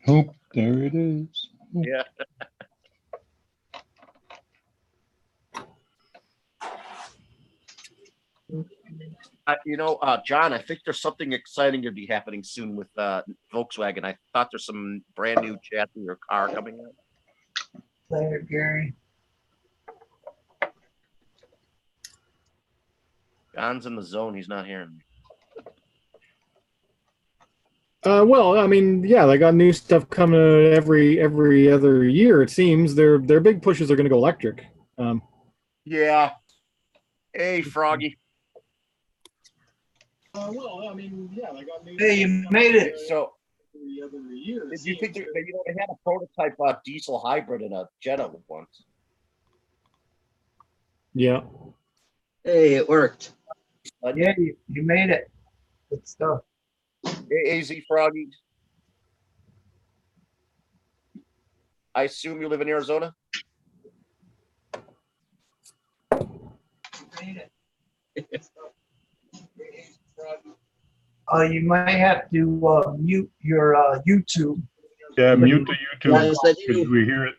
Oh, there it is. Yeah. John, I think there's something exciting to be happening soon with Volkswagen. I thought there's some brand new chassis or car coming out. Later, Gary. John's in the zone. He's not hearing me. Well, I mean, yeah, they got new stuff coming out every other year. It seems their big pushes are going to go electric. Yeah. Hey, Froggy. Well, I mean, yeah, they got new. Hey, you made it. So, every other year. did you think they had a prototype diesel hybrid in a Jetta once? Yeah. Hey, it worked. Yeah, you made it. Good stuff. Hey, AZ Froggy. I assume you live in Arizona? You might have to mute your YouTube. Yeah, mute the YouTube Yes, I because do. we hear it.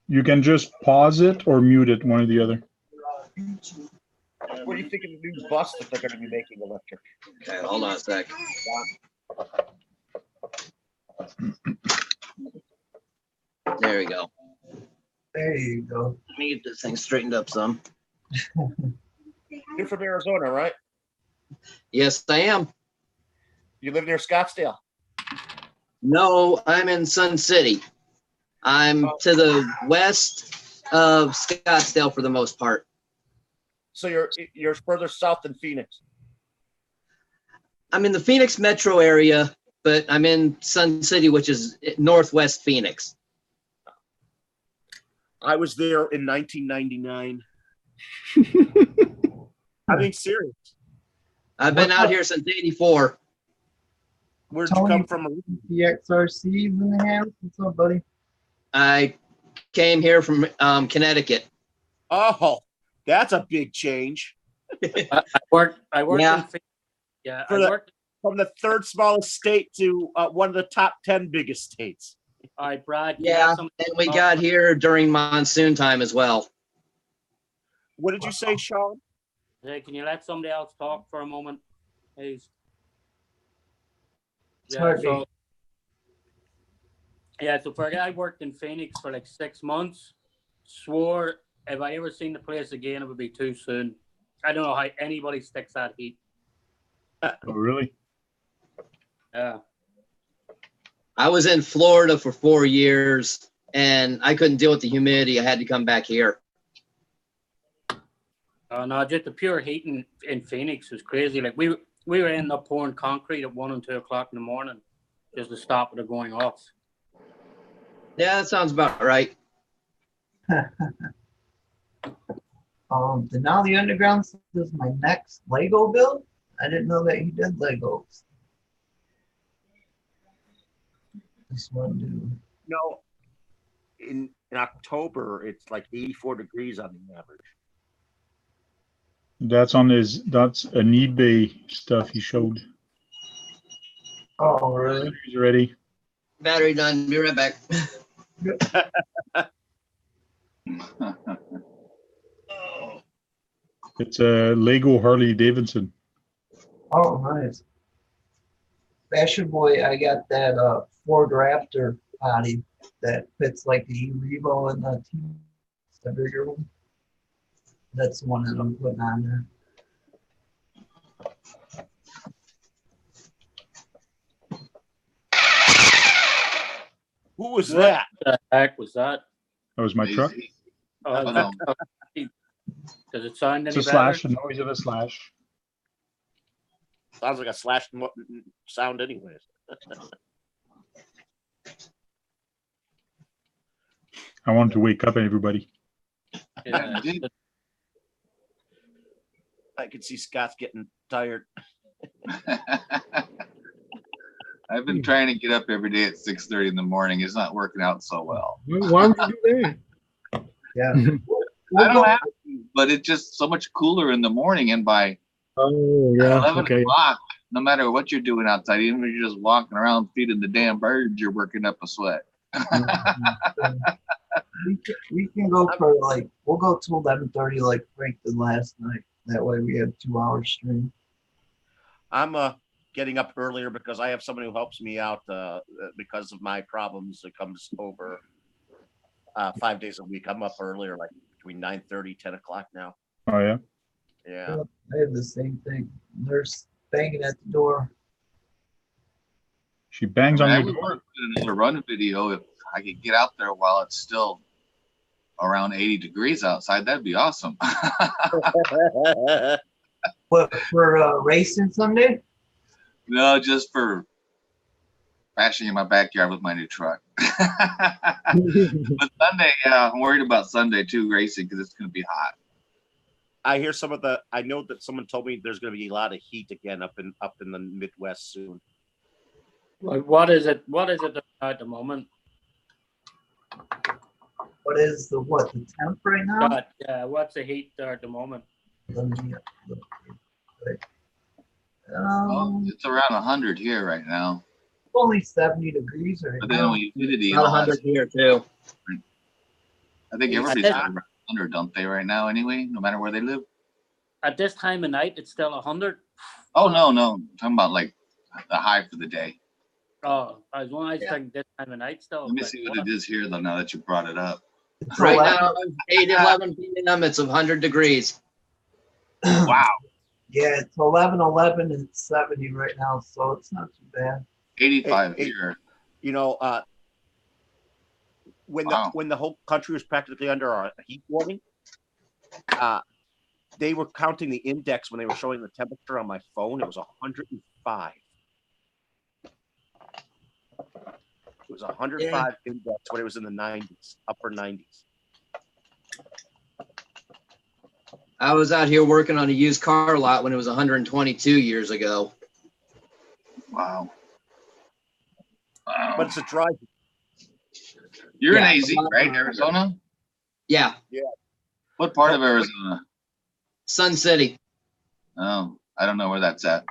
You can just pause it or mute it, one or the other. What do you think of the new bus that they're going to be making electric? Okay, hold on a sec. There we go. There you go. Let me get this thing straightened up some. You're from Arizona, right? Yes, I am. You live near Scottsdale. No, I'm in Sun City. I'm to the west of Scottsdale for the most part. So you're further south than Phoenix. I'm in the Phoenix metro area, but I'm in Sun City, which is northwest Phoenix. I was there in 1999. I'm being serious. I've been out here since '84. Where'd you Tony, come from? The XRC's in the house. What's up, buddy? I came here from Connecticut. Oh, that's a big change. I worked Yeah. in Phoenix. Yeah, For I the- worked. From the third smallest state to one of the top 10 biggest states. All right, Brad. Yeah, and we got here during monsoon time as well. What did you say, Sean? Hey, can you let somebody else talk for a moment, please? Sorry. So for a guy, I worked in Phoenix for like 6 months. Swore if I ever seen the place again, it would be too soon. I don't know how anybody sticks that heat. Oh, really? Yeah. I was in Florida for 4 years, and I couldn't deal with the humidity. I had to come back here. No, just the pure heat in Phoenix was crazy. Like we were ending up pouring concrete at 1 and 2 o'clock in the morning just to stop it going off. Yeah, that sounds about right. Denali Underground is my next Lego build. I didn't know that he did Legos. This one, dude. No, in October, it's like 84 degrees on the average. That's an eBay stuff he showed. Oh, really? He's ready. Battery done. Be right back. It's a Lego Harley Davidson. Oh, nice. Fashion Boy, I got that Ford Raptor body that fits like the Revo and the T, the bigger one. That's the one that I'm putting on there. Who was that? What the heck was that? That was my truck. I don't know. Does it sound It's any a better? slash, the noise of a slash. Sounds like a slash sound anyways. I wanted to wake up everybody. Yeah, I can see Scott's getting tired. I've been trying to get up every day at 6:30 in the morning. It's not working out so well. Why would you do that? Yeah. I don't have to, but it's just so much cooler in the morning. And by Oh, yeah. 11 Okay. o'clock, no matter what you're doing outside, even if you're just walking around feeding the damn birds, you're working up a sweat. We can go for we'll go to 11:30 like Frank did last night. That way we have 2 hours stream. I'm getting up earlier because I have someone who helps me out because of my problems that comes over 5 days a week. I'm up earlier, like between 9:30, 10 o'clock now. Oh yeah. Yeah. I have the same thing. Nurse banging at the door. She bangs on I your would door. want to put another run video if I could get out there while it's still around 80 degrees outside. That'd be awesome. What, for racing Sunday? No, just for bashing in my backyard with my new truck. But Sunday, yeah, I'm worried about Sunday too, racing, because it's going to be hot. I hear I know that someone told me there's going to be a lot of heat again up in the Midwest soon. What is it at the moment? What is the temp right now? Yeah, what's the heat there at the moment? Let me look. Well, it's around 100 here right now. Only 70 degrees right But then now. when humidity, About 100 here too. I think everybody's around 100, don't they, right now? Anyway, no matter where they live. At this time of night, it's still 100. Oh no, I'm talking about like the high for the day. Oh, I was thinking this time of night still. Let me see what it is here, though. Now that you brought it up. It's Right 11. now, 8:11 p.m. It's 100 degrees. Wow, Yeah, it's 11:11 and it's 70 right now, so it's not too bad. 85 here. You know, when the whole country was practically under a heat warning, they were counting the index when they were showing the temperature on my phone. It was 105. It was 105 index when it was in the 90s, upper 90s. I was out here working on a used car lot when it was 122 years ago. Wow. But it's a dry. You're Yeah. in AZ, right? Arizona? Yeah, What part of Arizona? Sun City. Oh, I don't know where that's at.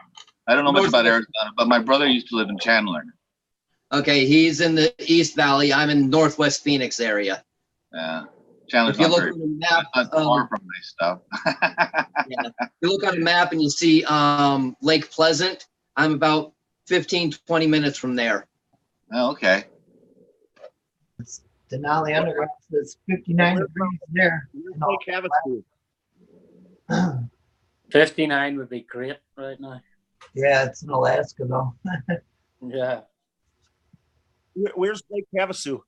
I don't know much about Arizona, but my brother used to live in Chandler. Okay, he's in the East Valley. I'm in Northwest Phoenix area. Yeah. Chandler's If you not look very, on the map, not far from my stuff. if you look on the map and you see Lake Pleasant, I'm about 15, 20 minutes from there. Oh, okay. It's Denali Underground says 59 degrees there. Lake Havasu. 59 would be great right now. Yeah, it's in Alaska though. Yeah. Where's Lake Havasu?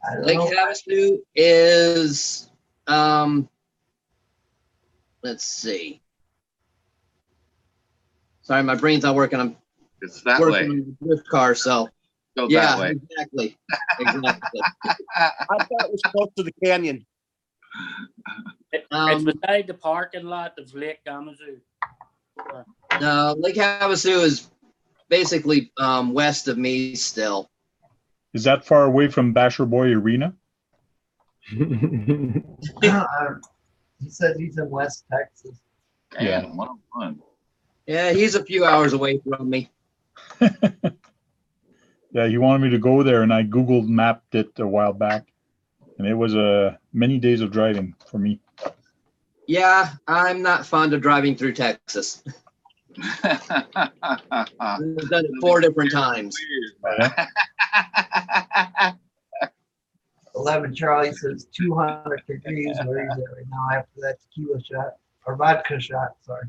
I don't Lake know. Havasu is, let's see. Sorry, my brain's not working. I'm It's that working way. on the drift car, so Go yeah, that way. exactly. Exactly. I thought it was close to the canyon. It's beside the parking lot of Lake Havasu. No, Lake Havasu is basically west of me still. Is that far away from Basher Boy Arena? He says he's in West Texas. Damn, Yeah. 101. Yeah, he's a few hours away from me. Yeah, he wanted me to go there, and I Googled mapped it a while back, and it was many days of driving for me. Yeah, I'm not fond of driving through Texas. I've done it 4 different times. 11 Charlie says 200 degrees where he's at right now after that tequila shot or vodka shot. Sorry.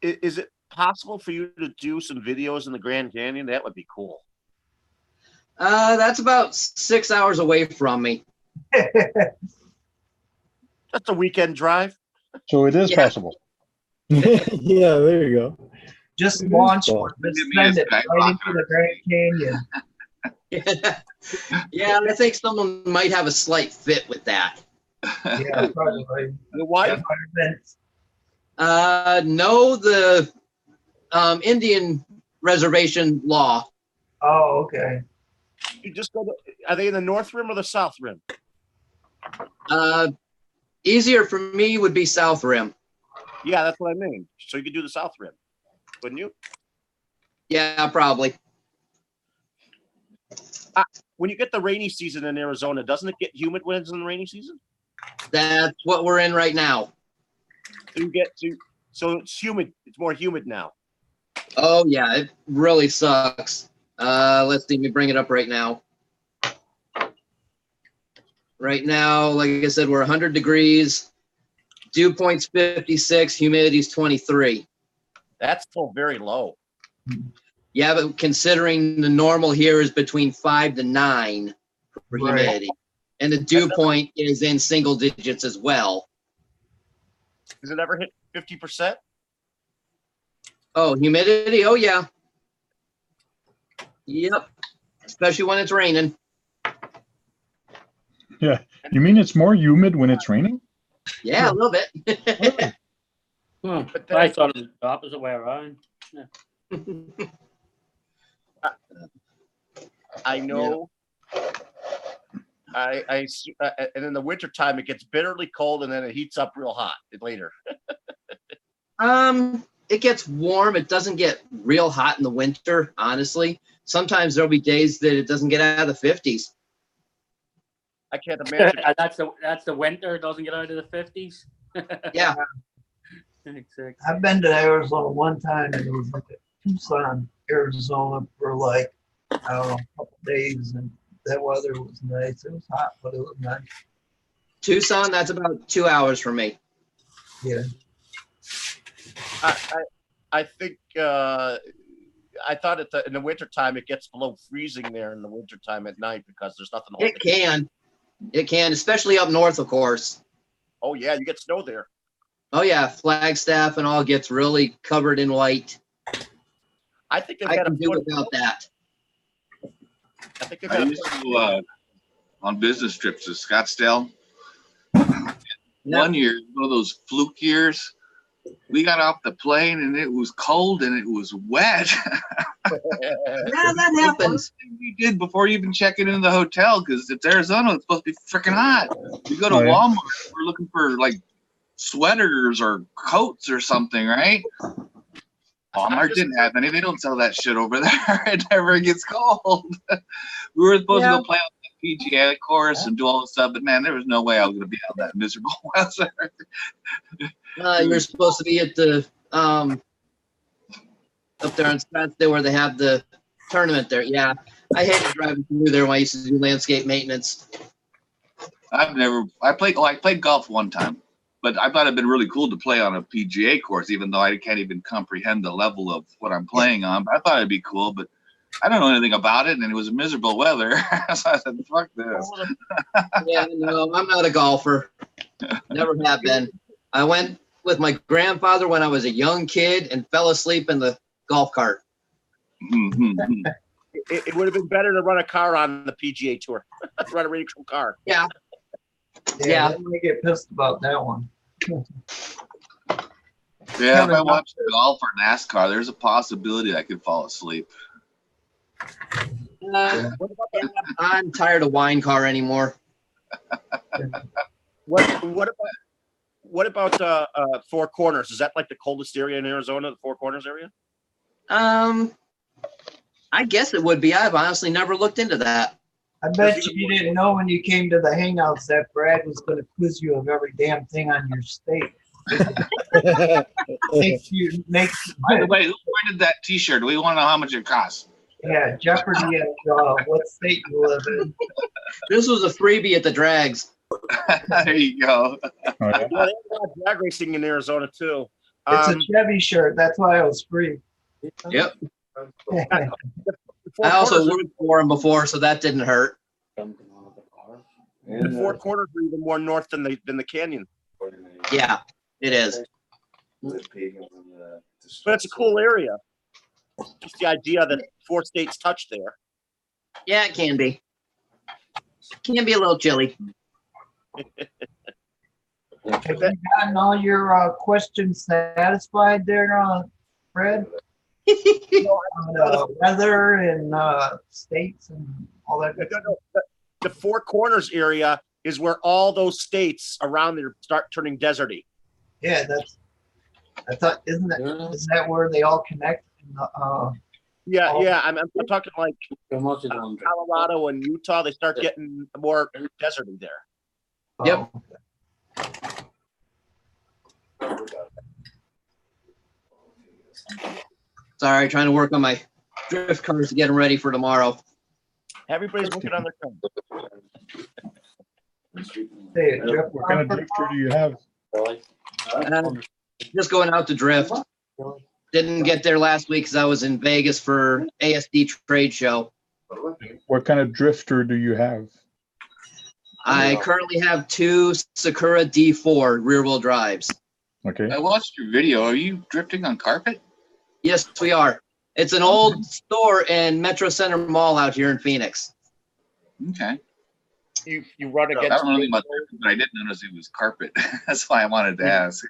Is it possible for you to do some videos in the Grand Canyon? That would be cool. That's about 6 hours away from me. That's a weekend drive. So it is Yeah. possible. Yeah, there you go. Just It is launch cool. one. Just Give me a send it right skyrocket. into the Grand Canyon. Yeah, I think someone might have a slight fit with that. Yeah, probably. Your wife? No, the Indian reservation law. Oh, okay. You just go to, are they in the North Rim or the South Rim? Easier for me would be South Rim. Yeah, that's what I mean. So you could do the South Rim, wouldn't you? Yeah, probably. When you get the rainy season in Arizona, doesn't it get humid when it's in the rainy season? That's what we're in right now. So you get to, So it's humid. It's more humid now. Oh yeah, it really sucks. Let's see, let me bring it up right now. Right now, like I said, we're 100 degrees. Dew point's 56, humidity's 23. That's still very low. Yeah, but considering the normal here is between 5 to 9 for humidity. And the dew point is in single digits as well. Does it ever hit 50%? Oh, humidity? Oh, yeah. Yep. Especially when it's raining. Yeah. You mean it's more humid when it's raining? Yeah, a little bit. But I thought it was the opposite way around. Yeah. I know. And in the wintertime, it gets bitterly cold and then it heats up real hot later. It gets warm. It doesn't get real hot in the winter, honestly. Sometimes there'll be days that it doesn't get out of the 50s. I can't imagine. That's the winter. It doesn't get out of the 50s. Yeah. Exactly. I've been to Arizona one time, and it was like Tucson, Arizona, for like, I don't know, a couple days, and that weather was nice. It was hot, but it was nice. Tucson, that's about 2 hours from me. Yeah. I think I thought in the wintertime it gets below freezing there in the wintertime at night because there's nothing. It can. It can, especially up north, of course. Oh, yeah, you get snow there. Oh, yeah, Flagstaff and all gets really covered in white. I think I can do without that. I think I used to on business trips to Scottsdale. One year, one of those fluke years, we got off the plane and it was cold and it was wet. Yeah, that happens. We did before even checking into the hotel because it's Arizona. It's supposed to be freaking hot. We go to Walmart. We're looking for like sweaters or coats or something, right? Walmart didn't have any. They don't sell that shit over there. It never gets cold. We were supposed to go play on the PGA course and do all this stuff, but man, there was no way I was going to be out that miserable weather. You're supposed to be at the up there in Scottsdale where they have the tournament there. Yeah, I hated driving through there when I used to do landscape maintenance. I played golf one time, but I thought it'd been really cool to play on a PGA course, even though I can't even comprehend the level of what I'm playing on. But I thought it'd be cool, but I don't know anything about it, and it was miserable weather. So I said, fuck this. Yeah, no, I'm not a golfer. Never have been. I went with my grandfather when I was a young kid and fell asleep in the golf cart. It would have been better to run a car on the PGA Tour. Run a really cool car. Yeah. Yeah. I'm going to get pissed about that one. Yeah, if I watch golf or NASCAR, there's a possibility I could fall asleep. I'm tired of wine car anymore. What about Four Corners? Is that like the coldest area in Arizona, the Four Corners area? I guess it would be. I've honestly never looked into that. I bet you didn't know when you came to the hangouts that Brad was going to quiz you of every damn thing on your state. By the way, who printed that T-shirt? We want to know how much it costs. Yeah, Jeopardy at what state you live in. This was a freebie at the drags. There you go. Yeah, they have a lot of drag racing in Arizona too. It's a Chevy shirt. That's why it was free. Yep. I also worked for him before, so that didn't hurt. The Four Corners are even more north than the canyon. Yeah, it is. But it's a cool area. Just the idea that 4 states touch there. Yeah, it can be. Can be a little chilly. Have you gotten all your questions satisfied there, Fred? Weather and states and all that. The Four Corners area is where all those states around there start turning deserty. Yeah, I thought, isn't that where they all connect? Yeah. I'm talking like Colorado and Utah. They start getting more deserty there. Yep. Sorry, trying to work on my drift cars to get them ready for tomorrow. Everybody's working on their car. Hey, Jeff, What kind of drifter do you have? Just going out to drift. Didn't get there last week because I was in Vegas for ASD trade show. What kind of drifter do you have? I currently have 2 Sakura D4 rear-wheel drives. Okay. I watched your video. Are you drifting on carpet? Yes, we are. It's an old store in Metro Center Mall out here in Phoenix. Okay. You run I against. don't know anything about drifting, but I didn't notice it was carpet. That's why I wanted to ask.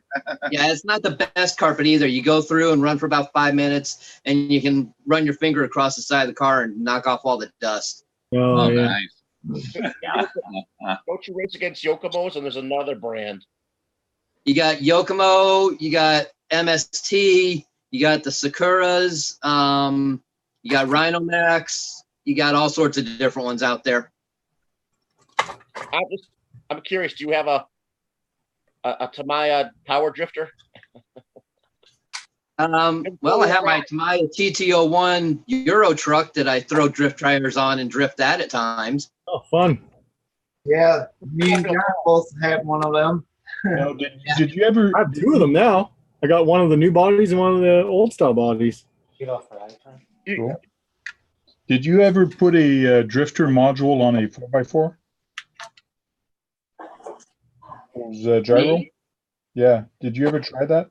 Yeah, it's not the best carpet either. You go through and run for about 5 minutes, and you can run your finger across the side of the car and knock off all the dust. Oh, yeah. Nice. Don't you race against Yokomos? And there's another brand. You got Yokomo, you got MST, you got the Sakuras, you got Rhino Max, you got all sorts of different ones out there. I'm curious. Do you have a Tamiya power drifter? Well, I have my Tamiya TT01 Euro truck that I throw drift tires on and drift that at times. Oh, fun. Yeah, me and John both had one of them. Now, did you ever? I have 2 of them now. I got one of the new bodies and one of the old style bodies. Cool. Did you ever put a drifter module on a 4x4? Gyro? Me? Yeah. Did you ever try that?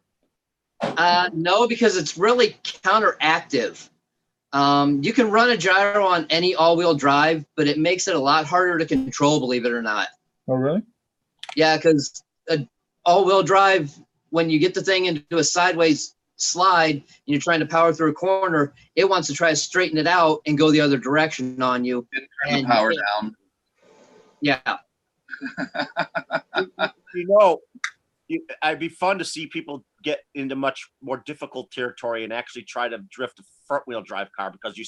No, because it's really counteractive. You can run a gyro on any all-wheel drive, but it makes it a lot harder to control, believe it or not. Oh, really? Yeah, because all-wheel drive, when you get the thing into a sideways slide and you're trying to power through a corner, it wants to try to straighten it out and go the other direction on you. Turn the power down. Yeah. I'd be fun to see people get into much more difficult territory and actually try to drift a front-wheel drive car, because you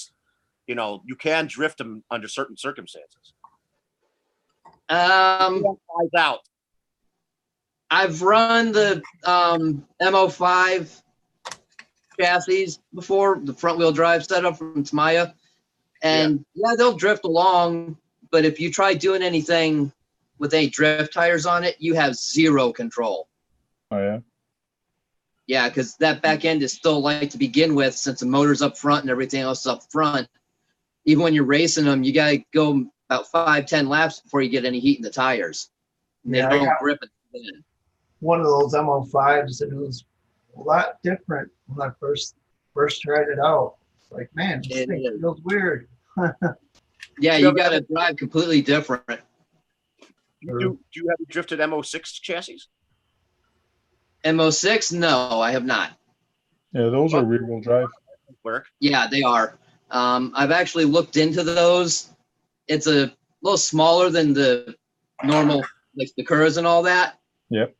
can drift them under certain circumstances. Out. I've run the MO5 chassis before, the front-wheel drive setup from Tamiya, and yeah, they'll drift along. But if you try doing anything with any drift tires on it, you have 0 control. Oh, yeah? Yeah, because that back end is still light to begin with, since the motor's up front and everything else is up front. Even when you're racing them, you got to go about 5-10 laps before you get any heat in the tires. And they don't grip it. One of those MO5s, and it was a lot different when I first tried it out. It's like, man, this thing feels weird. Yeah, you got to drive completely different. Do you have a drifted MO6 chassis? MO6? No, I have not. Yeah, those are rear-wheel drive. Work? Yeah, they are. I've actually looked into those. It's a little smaller than the normal, like the Kuras and all that. Yep.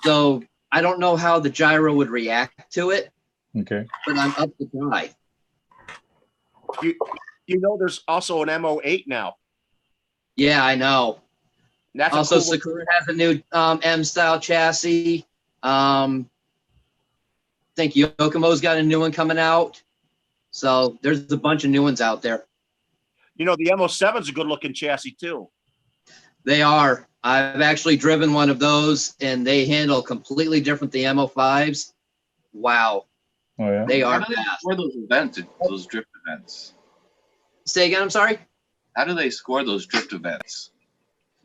So I don't know how the gyro would react to it. Okay. But I'm up to try. There's also an MO8 now. Yeah, I know. That's also, Sakura has a new M-style chassis. I think Yokomo's got a new one coming out. So there's a bunch of new ones out there. The MO7's a good-looking chassis, too. They are. I've actually driven one of those, and they handle completely different than the MO5s. Wow. Oh, yeah? They are How do they fast. score those events, those drift events? Say again, I'm sorry? How do they score those drift events?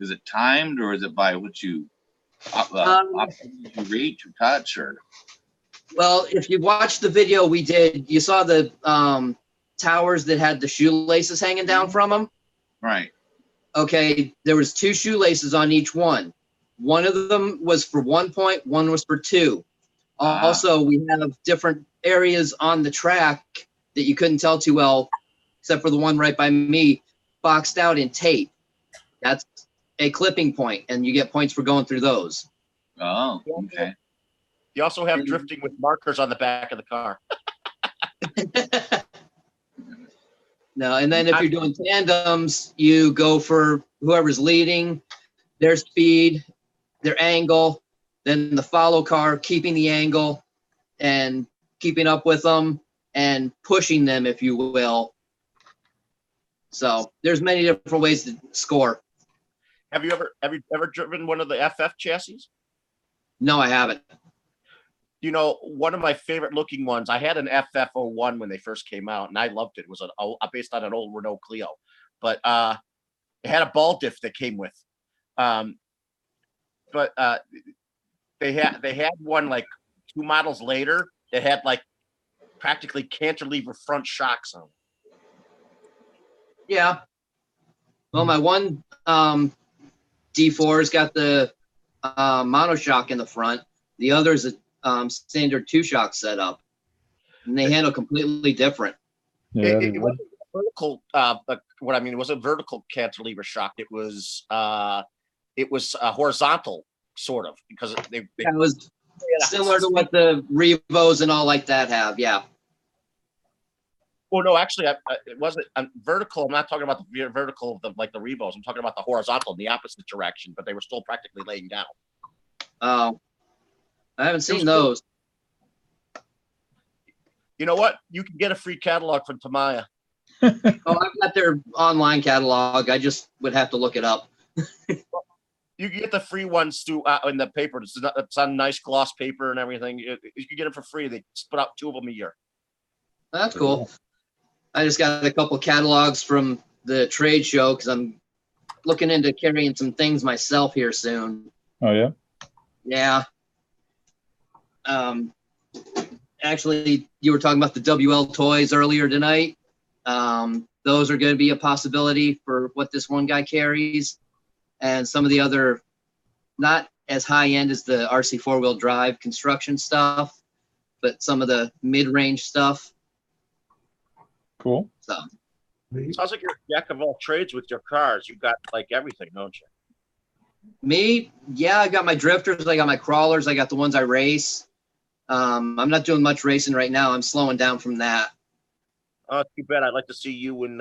Is it timed, or is it by what you reach or touch? Or Well, if you watched the video we did, you saw the towers that had the shoelaces hanging down from them. right? Okay, there was 2 shoelaces on each one. One of them was for 1 point, one was for 2. Also, we have different areas on the track that you couldn't tell too well, except for the one right by me, boxed out in tape. That's a clipping point, and you get points for going through those. Oh, okay. You also have drifting with markers on the back of the car. No, and then if you're doing tandems, you go for whoever's leading, their speed, their angle, then the follow car keeping the angle, and keeping up with them and pushing them, if you will. So there's many different ways to score. Have you ever driven one of the FF chassis? No, I haven't. You know, one of my favorite looking ones, I had an FF01 when they first came out, and I loved it. It was based on an old Renault Clio, but it had a ball diff that came with. But they had one like 2 models later that had like practically cantilever front shocks on. Yeah. Well, my one D4's got the monoshock in the front. The other is a standard 2-shock setup, and they handle completely different. Yeah, It wasn't vertical. What I mean, it wasn't vertical cantilever shock. It was horizontal, sort of, because it was similar to what the Revos and all like that have. Yeah. Well, no, actually, it wasn't vertical. I'm not talking about the vertical of the Revos. I'm talking about the horizontal in the opposite direction, but they were still practically laying down. Oh, I haven't seen those. You know what? You can get a free catalog from Tamiya. Oh, I've got their online catalog. I just would have to look it up. You can get the free ones too in the paper. It's on nice gloss paper and everything. You can get them for free. They put out 2 of them a year. That's cool. I just got a couple catalogs from the trade show because I'm looking into carrying some things myself here soon. Oh yeah. Yeah. Actually, you were talking about the WL toys earlier tonight. Those are going to be a possibility for what this one guy carries, and some of the other, not as high end as the RC 4-wheel drive construction stuff, but some of the mid-range stuff. Cool. So. Sounds like you're a jack of all trades with your cars. You've got like everything, don't you? Me, yeah, I got my drifters, I got my crawlers, I got the ones I race. I'm not doing much racing right now. I'm slowing down from that. Oh, too bad. I'd like to see you and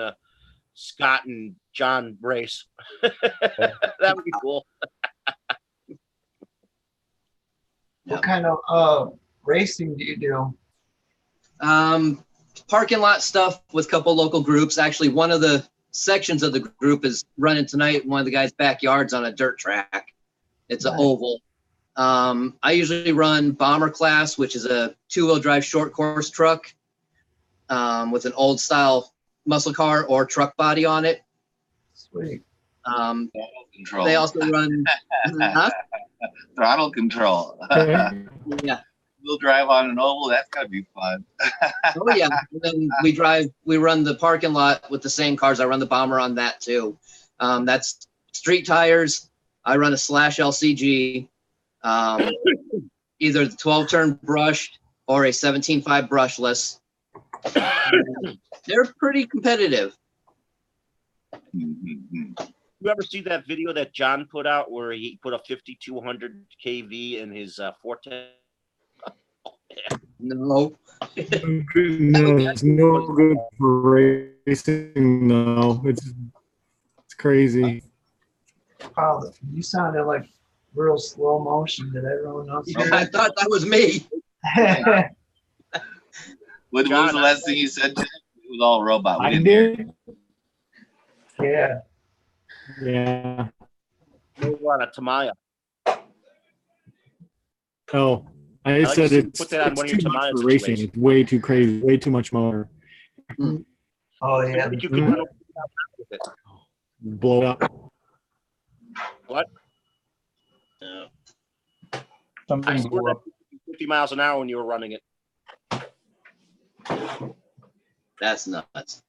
Scott and John race. That would be cool. What kind of racing do you do? Parking lot stuff with a couple local groups. Actually, one of the sections of the group is running tonight in one of the guys' backyards on a dirt track. It's an oval. I usually run Bomber Class, which is a 2-wheel drive short course truck with an old style muscle car or truck body on it. Sweet. Control. They also run throttle control. Yeah. We'll drive on an oval. That's gotta be fun. Oh yeah. And then we run the parking lot with the same cars. I run the Bomber on that too. That's street tires. I run a Slash LCG, either the 12-turn brushed or a 17.5 brushless. They're pretty competitive. You ever see that video that John put out where he put a 5200 kV in his Forte? No. No, it's no good for racing. No, it's crazy. Wow, you sounded like real slow motion. Did everyone else hear I thought that was me. it? What was the last thing you said, Jim? It was all robot. We I didn't hear. did. Yeah. Yeah. You run a Tamiya. Oh, I like said to it's, put that on it's one of your too much Tamiya for racing. situations. It's way too crazy. Way too much motor. Oh I yeah. think you could with it. Blow up. What? I Something swore blew that up. 50 miles an hour when you were running it. That's nuts.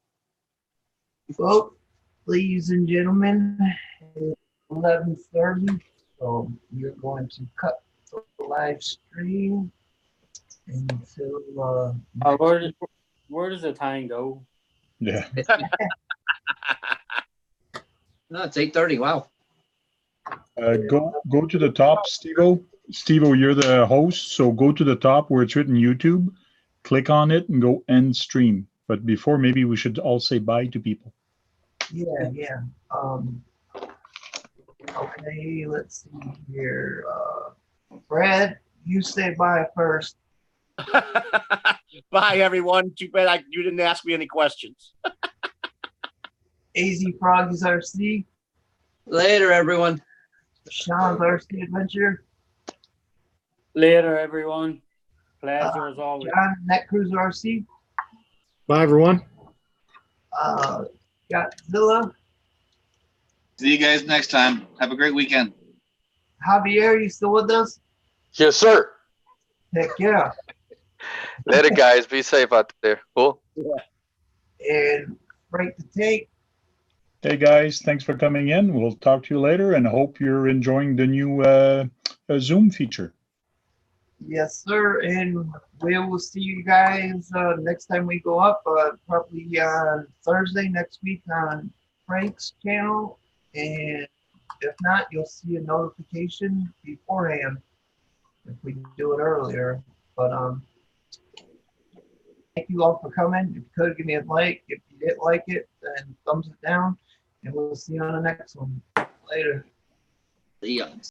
Well, ladies and gentlemen, it's 11:30, so you're going to cut the live stream until Where does the time go? Yeah. No, it's 8:30. Wow. Go to the top, Stevo. Stevo, you're the host, so go to the top where it's written YouTube, click on it, and go end stream. But before, maybe we should all say bye to people. yeah. Okay, let's see here. Brad, you say bye first. Bye, everyone. Too bad you didn't ask me any questions. AZ Froggies RC, Later, everyone. Sean's RC Adventure, Later, everyone. Pleasure as always. John Net Cruiser RC, Bye, everyone. Godzilla, See you guys next time. Have a great weekend. Javier, you still with us? Yes, sir. Heck yeah. Later, guys. Be safe out there. Cool. And Frank the Tank. Hey guys, thanks for coming in. We'll talk to you later and hope you're enjoying the new Zoom feature. Yes, sir. And we will see you guys next time we go up, probably on Thursday next week on Frank's channel. And if not, you'll see a notification beforehand if we do it earlier. But thank you all for coming. If you could, give me a like. If you didn't like it, then thumbs it down. And we'll see you on the next one. Later. See ya.